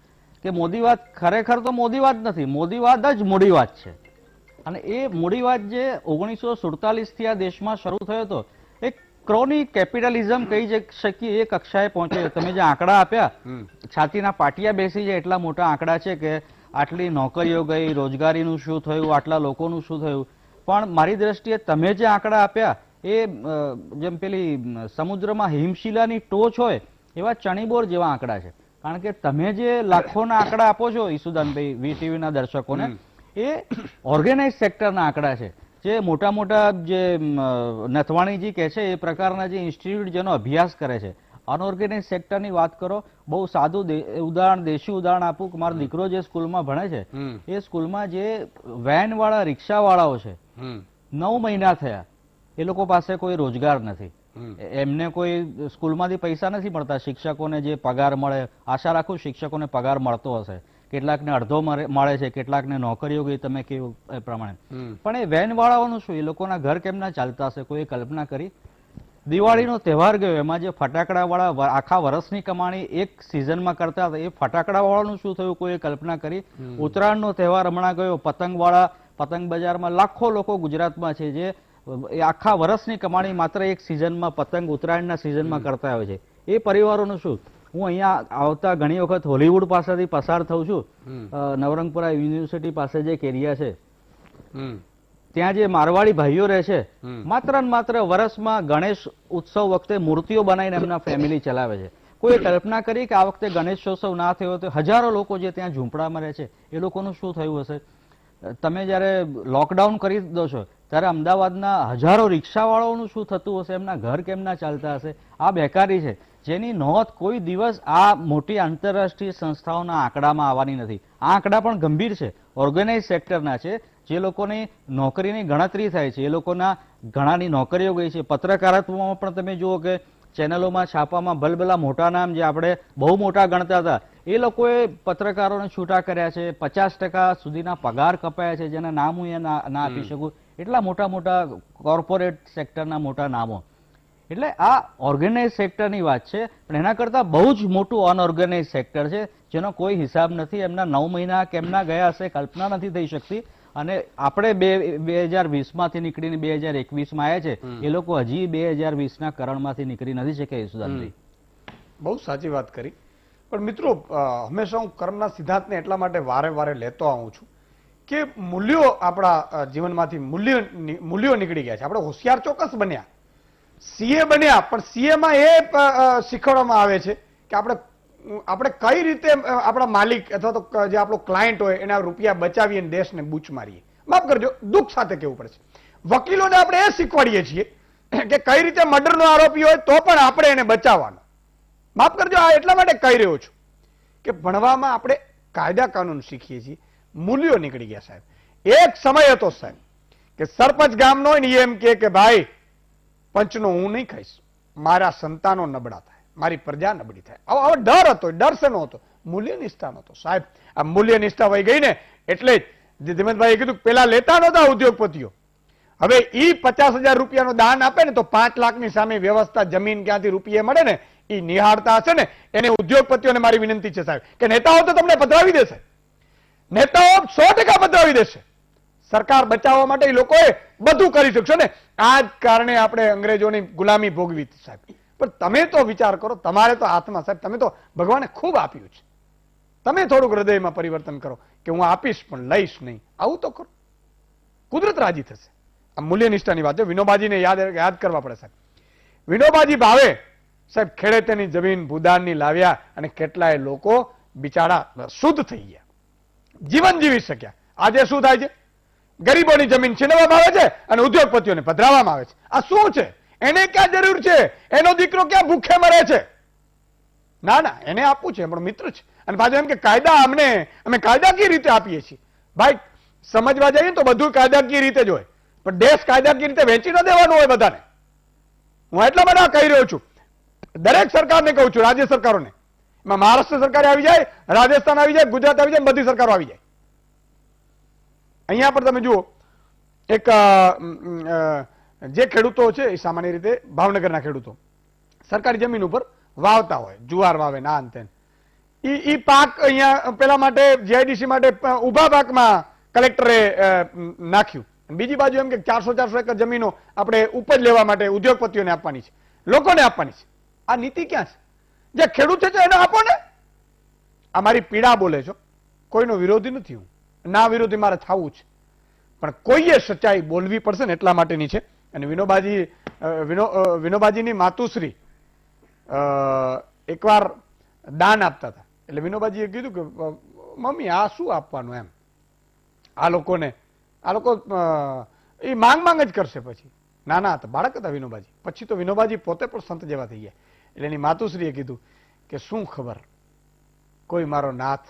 કે મોદીવાદ ખરેખર તો મોદીવાદ નથી, મોદીવાદ જ મૂડીવાદ છે. અને એ મૂડીવાદ જે 1947 થી આ દેશમાં શરૂ થયો હતો, એક ક્રોની કેપિટલિઝમ કહી શકીએ એ કક્ષાએ પહોંચ્યો. તમે જે આંકડા આપ્યા, છાતીના પાટિયા બેસી જાય એટલા મોટા આંકડા છે કે આટલી નોકરીઓ ગઈ, રોજગારીનું શું થયું, આટલા લોકોનું શું થયું. પણ મારી દ્રષ્ટિએ તમે જે આંકડા આપ્યા એ જેમ પેલી સમુદ્રમાં હિમશિલાની ટોચ હોય એવા ચણીબોર જેવા આંકડા છે. કારણ કે તમે જે લાખોના આંકડા આપો છો ઈસુદાનભાઈ વીટીવીના દર્શકોને, એ ઓર્ગેનાઇઝ સેક્ટરના આંકડા છે. જે મોટા મોટા જે નથવાણીજી કહે છે એ પ્રકારના જે ઇન્સ્ટિટ્યૂટ જેનો અભ્યાસ કરે છે. અનઓર્ગેનાઇઝ સેક્ટરની વાત કરો, બહુ સાદું ઉદાહરણ, દેશી ઉદાહરણ આપું કે મારો દીકરો જે સ્કૂલમાં ભણે છે એ સ્કૂલમાં જે વેન વાળા, રિક્ષા વાળાઓ છે, 9 મહિના થયા, એ લોકો પાસે કોઈ રોજગાર નથી. એમને કોઈ સ્કૂલમાંથી પૈસા નથી મળતા. શિક્ષકોને જે પગાર મળે, આશા રાખું શિક્ષકોને પગાર મળતો હશે, કેટલાકને અડધો મળે છે, કેટલાકને નોકરીઓ ગઈ તમે કેવું એ પ્રમાણે. પણ એ વેન વાળાઓનું શું, એ લોકોના ઘર કેમ ના ચાલતા હશે, કોઈ કલ્પના કરી? દિવાળીનો તહેવાર ગયો, એમાં જે ફટાકડા વાળા આખા વર્ષની કમાણી એક સિઝનમાં કરતા હતા, એ ફટાકડા વાળાનું શું થયું, કોઈ કલ્પના કરી? ઉત્તરાયણનો તહેવાર હમણાં ગયો, પતંગ વાળા, પતંગ બજારમાં લાખો લોકો ગુજરાતમાં છે જે એ આખા વર્ષની કમાણી માત્ર એક સિઝનમાં, પતંગ ઉત્તરાયણના સિઝનમાં કરતા હોય છે. એ પરિવારોનું શું? હું અહીંયા આવતા ઘણી વખત હોલીવુડ પાસેથી પસાર થઉં છું. નવરંગપુરા યુનિવર્સિટી પાસે જે એક એરિયા છે ત્યાં જે મારવાડી ભાઈઓ રહે છે, માત્ર ને માત્ર વર્ષમાં ગણેશ ઉત્સવ વખતે મૂર્તિઓ બનાવીને એમના ફેમિલી ચલાવે છે. કોઈ કલ્પના કરી કે આ વખતે ગણેશોત્સવ ના થયો તો હજારો લોકો જે ત્યાં ઝૂંપડામાં રહે છે એ લોકોનું શું થયું હશે? તમે જ્યારે લોકડાઉન કરી દો છો ત્યારે અમદાવાદના હજારો રિક્ષાવાળાઓનું શું થતું હશે, એમના ઘર કેમ ના ચાલતા હશે? આ બેકારી છે જેની નોંધ કોઈ દિવસ આ મોટી આંતરરાષ્ટ્રીય સંસ્થાઓના આંકડામાં આવવાની નથી. આ આંકડા પણ ગંભીર છે, ઓર્ગેનાઇઝ સેક્ટરના છે. જે લોકોની નોકરીની ગણતરી થાય છે એ લોકોના ઘણાની નોકરીઓ ગઈ છે. પત્રકારત્વમાં પણ તમે જુઓ કે ચેનલોમાં છાપામાં ભલભલા મોટા નામ જે આપણે બહુ મોટા ગણતા હતા એ લોકોએ પત્રકારોને છૂટા કર્યા છે. 50% સુધીના પગાર કપાયા છે, જેના નામ હું અહીંયા ના આપી શકું. એટલા મોટા મોટા કોર્પોરેટ સેક્ટરના મોટા નામો. એટલે આ ઓર્ગેનાઇઝ સેક્ટરની વાત છે, પણ એના કરતા બહુ જ મોટું અનઓર્ગેનાઇઝ સેક્ટર છે જેનો કોઈ હિસાબ નથી. એમના 9 મહિના કેમના ગયા હશે કલ્પના નથી થઈ શકતી. અને આપણે 2020માંથી નીકળીને 2021માં આવ્યા છે, એ લોકો હજી 2020ના કરણમાંથી નીકળી નથી શક્યા. યશુદાનભાઈ, બહુ સાચી વાત કરી. પણ મિત્રો, હંમેશા હું કર્મના સિદ્ધાંતને એટલા માટે વારે વારે લેતો આવું છું કે મૂલ્યો આપણા જીવનમાંથી મૂલ્યો નીકળી ગયા છે. આપણે હોશિયાર ચોક્કસ બન્યા, સીએ બન્યા, પણ સીએમાં એ શીખવવામાં આવે છે કે આપણે કઈ રીતે આપણા માલિક અથવા તો જે આપણો ક્લાયન્ટ હોય એના રૂપિયા બચાવીએ અને દેશને બૂચ મારીએ. માફ કરજો, દુઃખ સાથે કહેવું પડે છે. વકીલોને આપણે એ શીખવાડીએ છીએ કે કઈ રીતે મર્ડરનો આરોપી હોય તો પણ આપણે એને બચાવવાનો. માફ કરજો, આ એટલા માટે કહી રહ્યો છું કે ભણવામાં આપણે કાયદા કાનૂન શીખીએ છીએ, મૂલ્યો નીકળી ગયા સાહેબ. એક સમય હતો સાહેબ કે સરપંચ ગામનો હોય ને એમ કે ભાઈ પંચનો હું નહીં ખાઈશ, મારા સંતાનો નબળા થાય, મારી પ્રજા નબળી થાય. આવો ડર હતો. ડર શેનો હતો? મૂલ્ય નિષ્ઠા નહોતો સાહેબ. આ મૂલ્ય નિષ્ઠા વહી ગઈ ને એટલે જ ધીમતભાઈએ કીધું પેલા લેતા નહોતા ઉદ્યોગપતિઓ, હવે ઈ 50,000 રૂપિયાનું દાન આપે ને તો 5 લાખની સામે વ્યવસ્થા જમીન ક્યાંથી રૂપિયે મળે ને એ નિહાળતા હશે ને એને ઉદ્યોગપતિઓને મારી વિનંતી છે સાહેબ કે નેતાઓ તો તમને પધરાવી દેશે, નેતાઓ 100% પધરાવી દેશે. સરકાર બચાવવા માટે એ લોકોએ બધું કરી શકશો ને. આ જ કારણે આપણે અંગ્રેજોની ગુલામી ભોગવી હતી સાહેબ. પણ તમે તો વિચાર કરો, તમારે તો હાથમાં સાહેબ, તમે તો ભગવાને ખૂબ આપ્યું છે. તમે થોડુંક હૃદયમાં પરિવર્તન કરો કે હું આપીશ પણ લઈશ નહીં. આવું તો કરો, કુદરત રાજી થશે. આ મૂલ્ય નિષ્ઠાની વાત છે. વિનોબાજીને યાદ કરવા પડે સાહેબ. વિનોબાજી ભાવે સાહેબ ખેડે તેની જમીન ભૂદાનની લાવ્યા અને કેટલાય લોકો બિચારા શુદ્ધ થઈ ગયા, જીવન જીવી શક્યા. આજે શું થાય છે? ગરીબોની જમીન છીનવવામાં આવે છે અને ઉદ્યોગપતિઓને પધરાવવામાં આવે છે. આ શું છે? એને ક્યાં જરૂર છે? એનો દીકરો ક્યાં ભૂખે મરે છે? ના ના, એને આપવું છે, આપણો મિત્ર છે. અને પાછું એમ કે કાયદા અમે કાયદાકીય રીતે આપીએ છીએ. ભાઈ સમજવા જઈએ તો બધું કાયદાકીય રીતે જ હોય, પણ દેશ કાયદાકીય રીતે વેચી ન દેવાનું હોય બધાને. હું એટલા માટે કહી રહ્યો છું, દરેક સરકારને કહું છું, રાજ્ય સરકારોને. એમાં મહારાષ્ટ્ર સરકાર આવી જાય, રાજસ્થાન આવી જાય, ગુજરાત આવી જાય, બધી સરકારો આવી જાય. અહીંયા પર તમે જુઓ, એક જે ખેડૂતો છે એ સામાન્ય રીતે ભાવનગરના ખેડૂતો સરકારી જમીન ઉપર વાવતા હોય, જુવાર વાવે ના અંતે ઈ પાક અહીંયા પેલા માટે જીઆઈડીસી માટે ઉભા પાકમાં કલેક્ટરે નાખ્યું. બીજી બાજુ એમ કે 400 એકર જમીનો આપણે ઉપજ લેવા માટે ઉદ્યોગપતિઓને આપવાની છે, લોકોને આપવાની છે. આ નીતિ ક્યાં છે? જે ખેડૂત છે એને આપો ને. આ મારી પીડા બોલે છો, કોઈનો વિરોધી નથી હું, ના વિરોધી મારે થવું છે, પણ કોઈએ સચ્ચાઈ બોલવી પડશે ને એટલા માટેની છે. અને વિનોબાજીની માતુશ્રી એકવાર દાન આપતા હતા એટલે વિનોબાજીએ કીધું કે મમ્મી આ શું આપવાનું એમ, આ લોકો એ માંગ જ કરશે. પછી નાના હતા, બાળક હતા વિનોબાજી. પછી તો વિનોબાજી પોતે પણ સંત જેવા થઈ ગયા. એટલે એની માતુશ્રીએ કીધું કે શું ખબર કોઈ મારો નાથ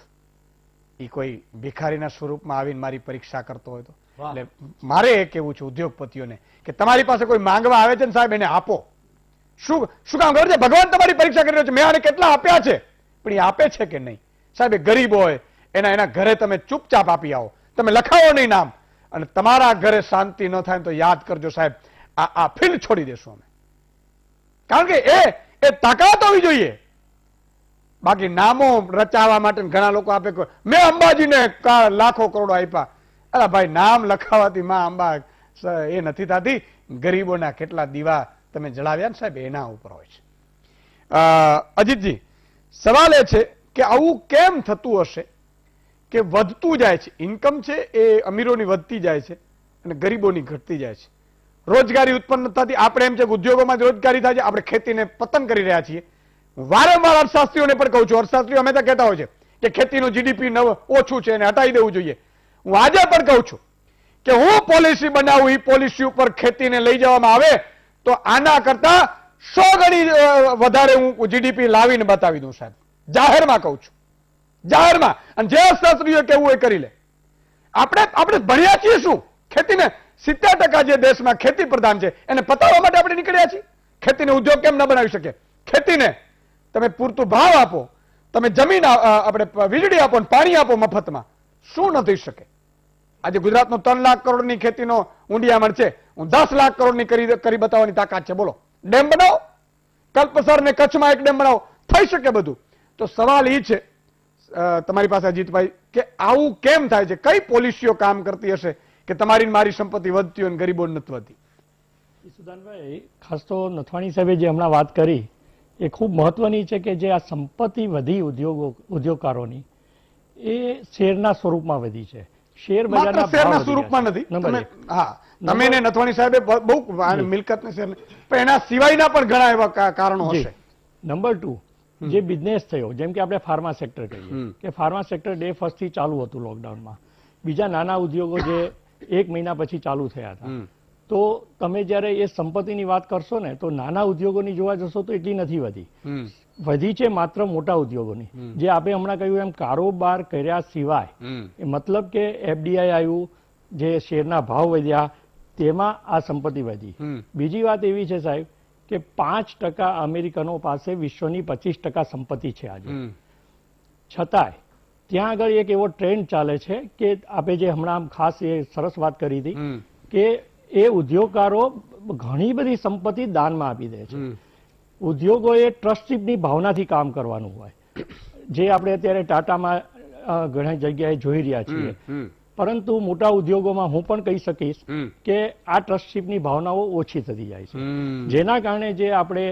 એ કોઈ ભિખારીના સ્વરૂપમાં આવીને મારી પરીક્ષા કરતો હોય તો. એટલે મારે એ કેવું છે ઉદ્યોગપતિઓને કે તમારી પાસે કોઈ માંગવા આવે છે ને સાહેબ એને આપો. શું કામ ખબર છે? ભગવાન તમારી પરીક્ષા કરી રહ્યો છે. મેં આને કેટલા આપ્યા છે, પણ એ આપે છે કે નહીં. સાહેબ એ ગરીબ હોય એના ઘરે તમે ચૂપચાપ આપી આવો, તમે લખાવો નહીં નામ, અને તમારા ઘરે શાંતિ ન થાય તો યાદ કરજો સાહેબ આ ફિલ્ડ છોડી દેશું અમે. કારણ કે એ તાકાત હોવી જોઈએ. બાકી નામો રચાવવા માટે ઘણા લોકો આપે, મેં અંબાજીને લાખો કરોડો આપ્યા. અરે ભાઈ, નામ લખાવાથી માં અંબા એ નથી થતી. ગરીબોના કેટલા દીવા તમે જણાવ્યા ને સાહેબ એના ઉપર હોય છે. અજીતજી, સવાલ એ છે કે આવું કેમ થતું હશે કે વધતું જાય છે, ઇન્કમ છે એ અમીરોની વધતી જાય છે અને ગરીબોની ઘટતી જાય છે. રોજગારી ઉત્પન્ન થતી, આપણે એમ છે કે ઉદ્યોગોમાં રોજગારી થાય છે, આપણે ખેતીને પતન કરી રહ્યા છીએ. વારંવાર અર્થશાસ્ત્રીઓને પણ કહું છું, અર્થશાસ્ત્રીઓ હંમેશા કહેતા હોય છે કે ખેતીનું જીડીપી ઓછું છે એને હટાવી દેવું જોઈએ. હું આજે પણ કહું છું કે હું પોલિસી બનાવું, એ પોલિસી ઉપર ખેતીને લઈ જવામાં આવે તો આના કરતા 100 ગણી વધારે હું જીડીપી લાવીને બતાવી દઉં સાહેબ. જાહેરમાં કહું છું, જાહેરમાં. અને જે શાસ્ત્રીઓ કેવું એ કરી લે. આપણે ભણ્યા છીએ શું? ખેતીને 70% જે દેશમાં ખેતી પ્રધાન છે એને પતાવવા માટે આપણે નીકળ્યા છીએ. ખેતીને ઉદ્યોગ કેમ ન બનાવી શકે? ખેતીને તમે પૂરતું ભાવ આપો, તમે જમીન આપણે વીજળી આપો, પાણી આપો મફતમાં, શું ન થઈ શકે? આજે ગુજરાતનો 3 લાખ કરોડની ખેતીનો ઊંડિયામણ છે, હું 10 લાખ કરોડની કરી બતાવવાની તાકાત છે. બોલો, ડેમ બનાવો, કલ્પસર ને કચ્છમાં એક ડેમ બનાવો, થઈ શકે બધું. તો સવાલ એ છે તમારી પાસે અજીતભાઈ કે આવું કેમ થાય છે? કઈ પોલિસીઓ કામ કરતી હશે કે તમારી મારી સંપત્તિ વધતી હોય અને ગરીબો નથી વધતી? સુદાનભાઈ, ખાસ તો નથવાણી સાહેબે જે હમણાં વાત કરી એ ખૂબ મહત્વની છે કે જે આ સંપત્તિ વધી ઉદ્યોગકારોની એ શેરના સ્વરૂપમાં વધી છે. શેર માત્ર શેરના સ્વરૂપમાં નથી. તમે ને નથવાણી સાહેબે બહુ મિલકતને શેર, પણ એના સિવાયના પણ ઘણા એવા કારણો હશે. નંબર 2, જે બિઝનેસ થયો, જેમ કે આપણે ફાર્મા સેક્ટર કહીએ કે ફાર્મા સેક્ટર ડે 1 થી ચાલુ હતું લોકડાઉનમાં. બીજા નાના ઉદ્યોગો જે 1 મહિના પછી ચાલુ થયા હતા. તો તમે જ્યારે એ સંપત્તિની વાત કરશો ને તો નાના ઉદ્યોગોની જોવા જશો તો એટલી નથી વધી. વધી છે માત્ર મોટા ઉદ્યોગોની. જે આપણે હમણાં કહ્યું એમ કારોબાર કર્યા સિવાય, મતલબ કે એફડીઆઈ આવ્યું, જે શેરના ભાવ વધ્યા, તેમાં આ સંપત્તિ વધી. બીજી વાત એવી છે સાહેબ કે 5% અમેરિકનો પાસે વિશ્વની 25% સંપત્તિ છે આજે. છતાંય ત્યાં આગળ એક એવો ટ્રેન્ડ ચાલે છે કે આપણે જે હમણાં ખાસ એ સરસ વાત કરી હતી કે એ ઉદ્યોગકારો ઘણી બધી સંપત્તિ દાનમાં આપી દે છે. ઉદ્યોગોએ ટ્રસ્ટશીપની ભાવનાથી કામ કરવાનું હોય, જે આપણે અત્યારે ટાટામાં ઘણી જગ્યાએ જોઈ રહ્યા છીએ. પરંતુ મોટા ઉદ્યોગોમાં હું પણ કહી શકીશ કે આ ટ્રસ્ટશીપની ભાવનાઓ ઓછી થતી જાય છે, જેના કારણે જે આપણે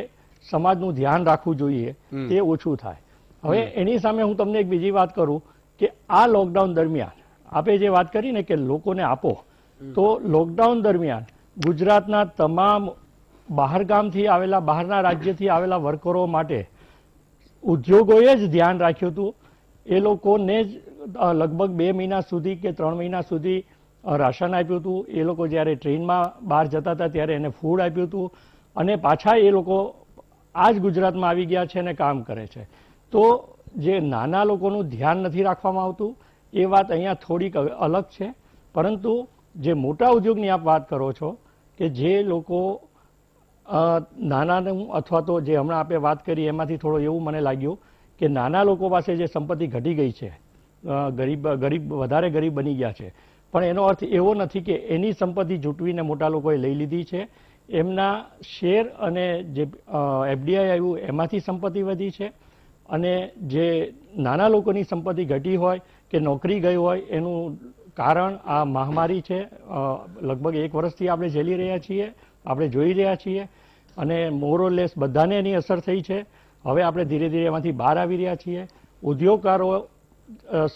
સમાજનું ધ્યાન રાખવું જોઈએ તે ઓછું થાય. હવે એની સામે હું તમને એક બીજી વાત કરું કે આ લોકડાઉન દરમિયાન આપણે જે વાત કરી ને કે લોકોને આપો, તો લોકડાઉન દરમિયાન ગુજરાતના તમામ બહારગામથી આવેલા, બહારના રાજ્યથી આવેલા વર્કરો માટે ઉદ્યોગોએ જ ધ્યાન રાખ્યું હતું. એ લોકોને જ લગભગ 2 મહિના સુધી કે 3 મહિના સુધી રાશન આપ્યું હતું. એ લોકો જ્યારે ટ્રેનમાં બહાર જતા હતા ત્યારે એને ફૂડ આપ્યું હતું, અને પાછા એ લોકો આ જ ગુજરાતમાં આવી ગયા છે અને કામ કરે છે. તો જે નાના લોકોનું ધ્યાન નથી રાખવામાં આવતું એ વાત અહીંયા થોડીક અલગ છે. પરંતુ જે મોટા ઉદ્યોગની આપ વાત કરો છો કે જે લોકો નાનાનું અથવા તો જે હમણાં આપણે વાત કરી એમાંથી થોડું એવું મને લાગ્યું કે નાના લોકો પાસે જે સંપત્તિ ઘટી ગઈ છે, વધારે ગરીબ બની ગયા છે, પણ એનો અર્થ એવો નથી કે એની સંપત્તિ જૂટવીને મોટા લોકોએ લઈ લીધી છે. એમના શેર અને જે એફડીઆઈ આવ્યું એમાંથી સંપત્તિ વધી છે, અને જે નાના લોકોની સંપત્તિ ઘટી હોય કે નોકરી ગઈ હોય એનું કારણ આ મહામારી છે. લગભગ 1 વર્ષથી આપણે ઝેલી રહ્યા છીએ, આપણે જોઈ રહ્યા છીએ, અને મોરલેસ બધાને એની અસર થઈ છે. હવે આપણે ધીરે ધીરે એમાંથી બહાર આવી રહ્યા છીએ. ઉદ્યોગકારો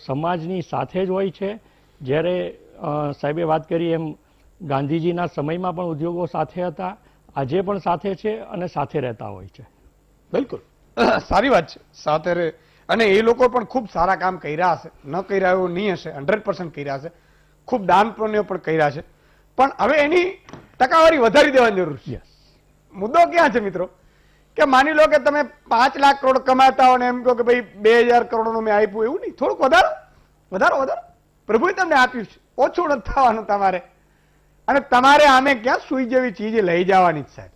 સમાજની સાથે જ હોય છે. જ્યારે સાહેબે વાત કરી એમ ગાંધીજીના સમયમાં પણ ઉદ્યોગો સાથે હતા, આજે પણ સાથે છે અને સાથે રહેતા હોય છે. બિલકુલ સારી વાત છે, સાથે રહે. અને એ લોકો પણ ખૂબ સારા કામ કર્યા હશે, ન કર્યા એવું નહીં હશે, 100% કર્યા હશે. ખૂબ દાન પુણ્ય પણ કર્યા છે, પણ હવે એની ટકાવારી વધારી દેવાની જરૂર છે. મુદ્દો ક્યાં છે મિત્રો? કે માની લો કે તમે 5 લાખ કરોડ કમાતા હો ને એમ કહો કે ભાઈ 2000 કરોડનું મેં આપ્યું, એવું નહીં, થોડુંક વધારો. પ્રભુએ તમને આપ્યું છે, ઓછું નથી થવાનું તમારે. અને તમારે આમે ક્યાં સુઈ જેવી ચીજ લઈ જવાની જ સાહેબ.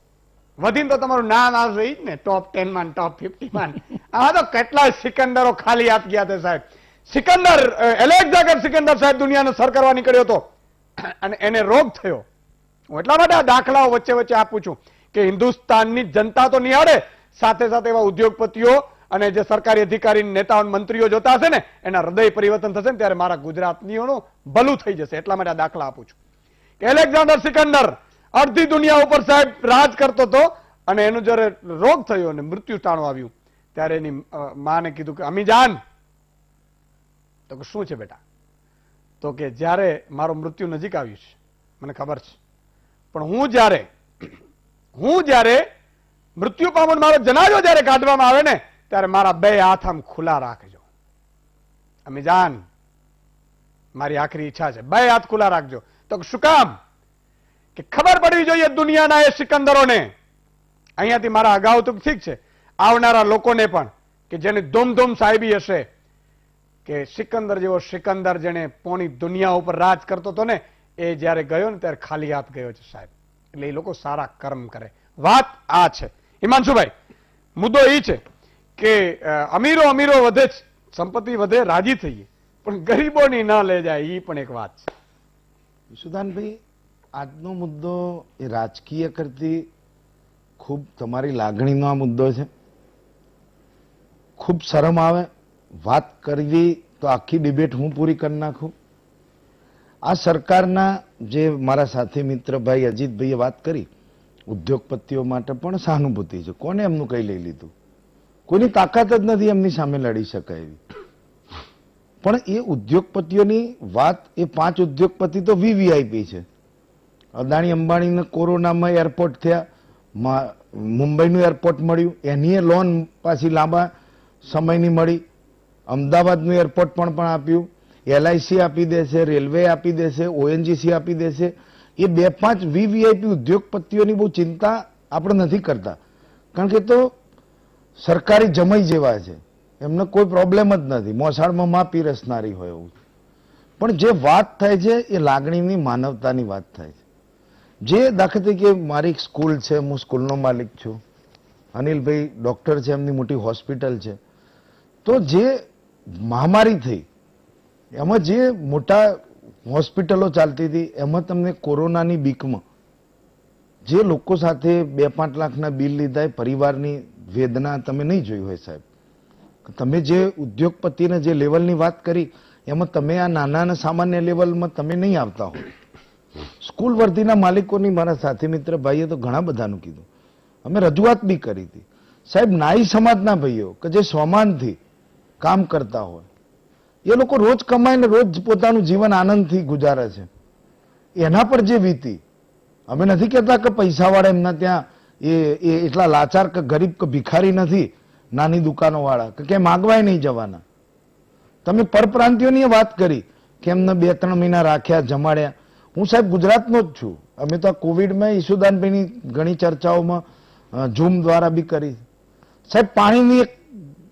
વધીને તો તમારું નામ આવશે જ ને, ટોપ 10 માં, ટોપ 50 માં. આમાં તો કેટલા સિકંદરો ખાલી હાથ ગયા હતા સાહેબ. સિકંદર, એલેક્ઝાન્ડર સિકંદર સાહેબ દુનિયાનો સર કરવા નીકળ્યો હતો અને એને રોગ થયો. હું એટલા માટે આ દાખલાઓ વચ્ચે વચ્ચે આપું છું કે હિન્દુસ્તાનની જનતા તો નિહાળે, સાથે સાથે એવા ઉદ્યોગપતિઓ અને જે સરકારી અધિકારી, નેતાઓ, મંત્રીઓ જોતા હશે ને એના હૃદય પરિવર્તન થશે ને ત્યારે મારા ગુજરાતનીઓનું ભલું થઈ જશે. એટલા માટે આ દાખલા આપું છું કે એલેક્ઝાન્ડર સિકંદર અડધી દુનિયા ઉપર સાહેબ રાજ કરતો હતો, અને એનું જયારે રોગ થયો અને મૃત્યુ ટાણું આવ્યું ત્યારે એની માને કીધું કે અમી જાન. તો કે શું છે બેટા? તો કે જ્યારે મારું મૃત્યુ નજીક આવ્યું છે મને ખબર છે, પણ હું જ્યારે મૃત્યુ પામું, મારો જનાજો જ્યારે કાઢવામાં આવે ને ત્યારે મારા 2 હાથ આમ ખુલ્લા રાખજો. અમી જાન, મારી આખરી ઈચ્છા છે, બે હાથ ખુલ્લા રાખજો. તો શું કામ? કે ખબર પડવી જોઈએ દુનિયાના એ સિકંદરોને, અહીંયાથી મારા અગાઉ તો ઠીક છે, આવનારા લોકોને પણ, કે જેની ધૂમધૂમ સાહેબી હશે, કે સિકંદર જેવો સિકંદર જેને પોણી દુનિયા ઉપર રાજ કરતો હતો ને, એ જયારે ગયો ને ત્યારે ખાલી હાથ ગયો છે સાહેબ. એટલે એ લોકો સારા કર્મ કરે. વાત આ છે. હિમાંશુભાઈ, મુદ્દો એ છે કે અમીરો અમીરો વધે જ, સંપત્તિ વધે, રાજી થઈએ, પણ ગરીબોની ના લઈ જાય, એ પણ એક વાત છે. વિશુદાનભાઈ, આજનો મુદ્દો એ રાજકીય કરતી ખૂબ તમારી લાગણીનો આ મુદ્દો છે. ખૂબ શરમ આવે વાત કરવી તો આખી ડિબેટ હું પૂરી કરી નાખું. આ સરકારના જે મારા સાથી મિત્ર ભાઈ અજીતભાઈએ વાત કરી, ઉદ્યોગપતિઓ માટે પણ સહાનુભૂતિ છે. કોને એમનું કઈ લઈ લીધું? કોઈની તાકાત જ નથી એમની સામે લડી શકાય એવી. પણ એ ઉદ્યોગપતિઓની વાત, એ 5 ઉદ્યોગપતિ તો વીવીઆઈપી છે. અદાણી અંબાણીને કોરોનામાં એરપોર્ટ થયા, મુંબઈનું એરપોર્ટ મળ્યું, એની લોન પાછી લાંબા સમયની મળી, અમદાવાદનું એરપોર્ટ પણ આપ્યું, એલઆઈસી આપી દેશે, રેલવે આપી દેશે, ઓએનજીસી આપી દેશે. એ 2-5 વીવીઆઈપી ઉદ્યોગપતિઓની બહુ ચિંતા આપણે નથી કરતા, કારણ કે તો સરકારી જમાઈ જેવા છે, એમને કોઈ પ્રોબ્લેમ જ નથી, મોસાળમાં માં પીરસનારી હોય એવું. પણ જે વાત થાય છે એ લાગણીની, માનવતાની વાત થાય છે. જે દાખલા તરીકે મારી સ્કૂલ છે, હું સ્કૂલનો માલિક છું, અનિલભાઈ ડોક્ટર છે, એમની મોટી હોસ્પિટલ છે. તો જે મહામારી થઈ એમાં જે મોટા હોસ્પિટલો ચાલતી હતી, એમાં તમને કોરોનાની બીકમાં જે લોકો સાથે 2-5 લાખના બિલ લીધા, એ પરિવારની વેદના તમે નહીં જોઈ હોય સાહેબ. તમે જે ઉદ્યોગપતિને જે લેવલની વાત કરી, એમાં તમે આ નાના અને સામાન્ય લેવલમાં તમે નહીં આવતા હો. સ્કૂલ વર્ધીના માલિકોની મારા સાથી મિત્ર ભાઈએ તો ઘણા બધાનું કીધું, અમે રજૂઆત બી કરી હતી. સાહેબ, નાઈ સમાજના ભાઈઓ કે જે સ્વમાનથી કામ કરતા હોય, એ લોકો રોજ કમાઈને રોજ પોતાનું જીવન આનંદથી ગુજારે છે. એના પર જે વીતી, અમે નથી કહેતા કે પૈસાવાળા એમના ત્યાં એ એટલા લાચાર કે ગરીબ કે ભિખારી નથી, નાની દુકાનોવાળા કે ક્યાંય માગવાય નહીં જવાના. તમે પરપ્રાંતિયોની વાત કરી કે એમને 2-3 મહિના રાખ્યા, જમાડ્યા. હું સાહેબ ગુજરાતનો જ છું. અમે તો કોવિડમાં ઈશુદાનભાઈની ઘણી ચર્ચાઓમાં ઝૂમ દ્વારા બી કરી. સાહેબ, પાણીની એક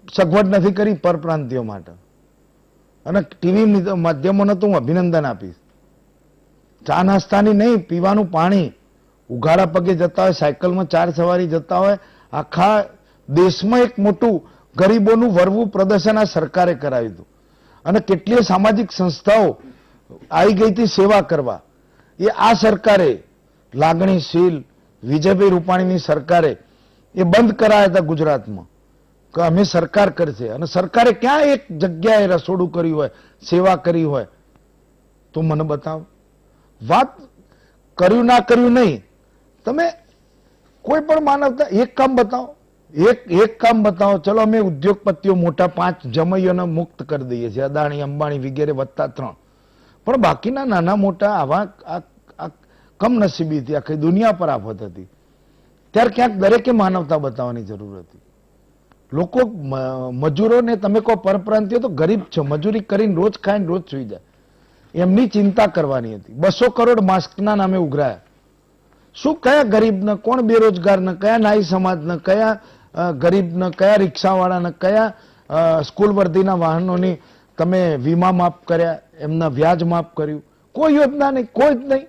સગવડ નથી કરી પરપ્રાંતિયો માટે, અને ટીવી માધ્યમોને તો હું અભિનંદન આપીશ. ચા નાસ્તાની નહીં, પીવાનું પાણી, ઉઘાડા પગે જતા હોય, સાયકલમાં 4 સવારી જતા હોય. આખા દેશમાં એક મોટું ગરીબોનું વરવું પ્રદર્શન આ સરકારે કરાવ્યું હતું, અને કેટલીય સામાજિક સંસ્થાઓ આવી ગઈ હતી સેવા કરવા. એ આ સરકારે, લાગણીશીલ વિજયભાઈ રૂપાણીની સરકારે એ બંધ કરાયા હતા ગુજરાતમાં, કે અમે સરકાર કરશે. અને સરકારે ક્યાં એક જગ્યાએ રસોડું કર્યું હોય, સેવા કરી હોય? તો મને બતાવો. વાત કર્યું ના કર્યું નહીં, તમે કોઈ પણ માનવતા એક કામ બતાવો, એક કામ બતાવો. ચલો, અમે ઉદ્યોગપતિઓ મોટા 5 જમૈયોને મુક્ત કરી દઈએ છીએ, અદાણી અંબાણી વગેરે વત્તા 3, પણ બાકીના નાના મોટા આવા કમનસીબીથી આખી દુનિયા પર આફત હતી, ત્યારે ક્યાંક દરેકે માનવતા બતાવવાની જરૂર હતી. લોકો મજૂરોને તમે કહો પરપ્રાંતિયો તો ગરીબ છે, મજૂરી કરીને રોજ ખાઈને રોજ સુઈ જાય, એમની ચિંતા કરવાની હતી. 200 કરોડ માસ્કના નામે ઉઘરાયા. શું કયા ગરીબને, કોણ બેરોજગારને, કયા નાઈ સમાજને, કયા ગરીબને, કયા રિક્ષાવાળાને, કયા સ્કૂલ વર્ધીના વાહનોની તમે વીમા માફ કર્યા, એમના વ્યાજ માફ કર્યું? કોઈ યોજના નહીં, કોઈ જ નહીં.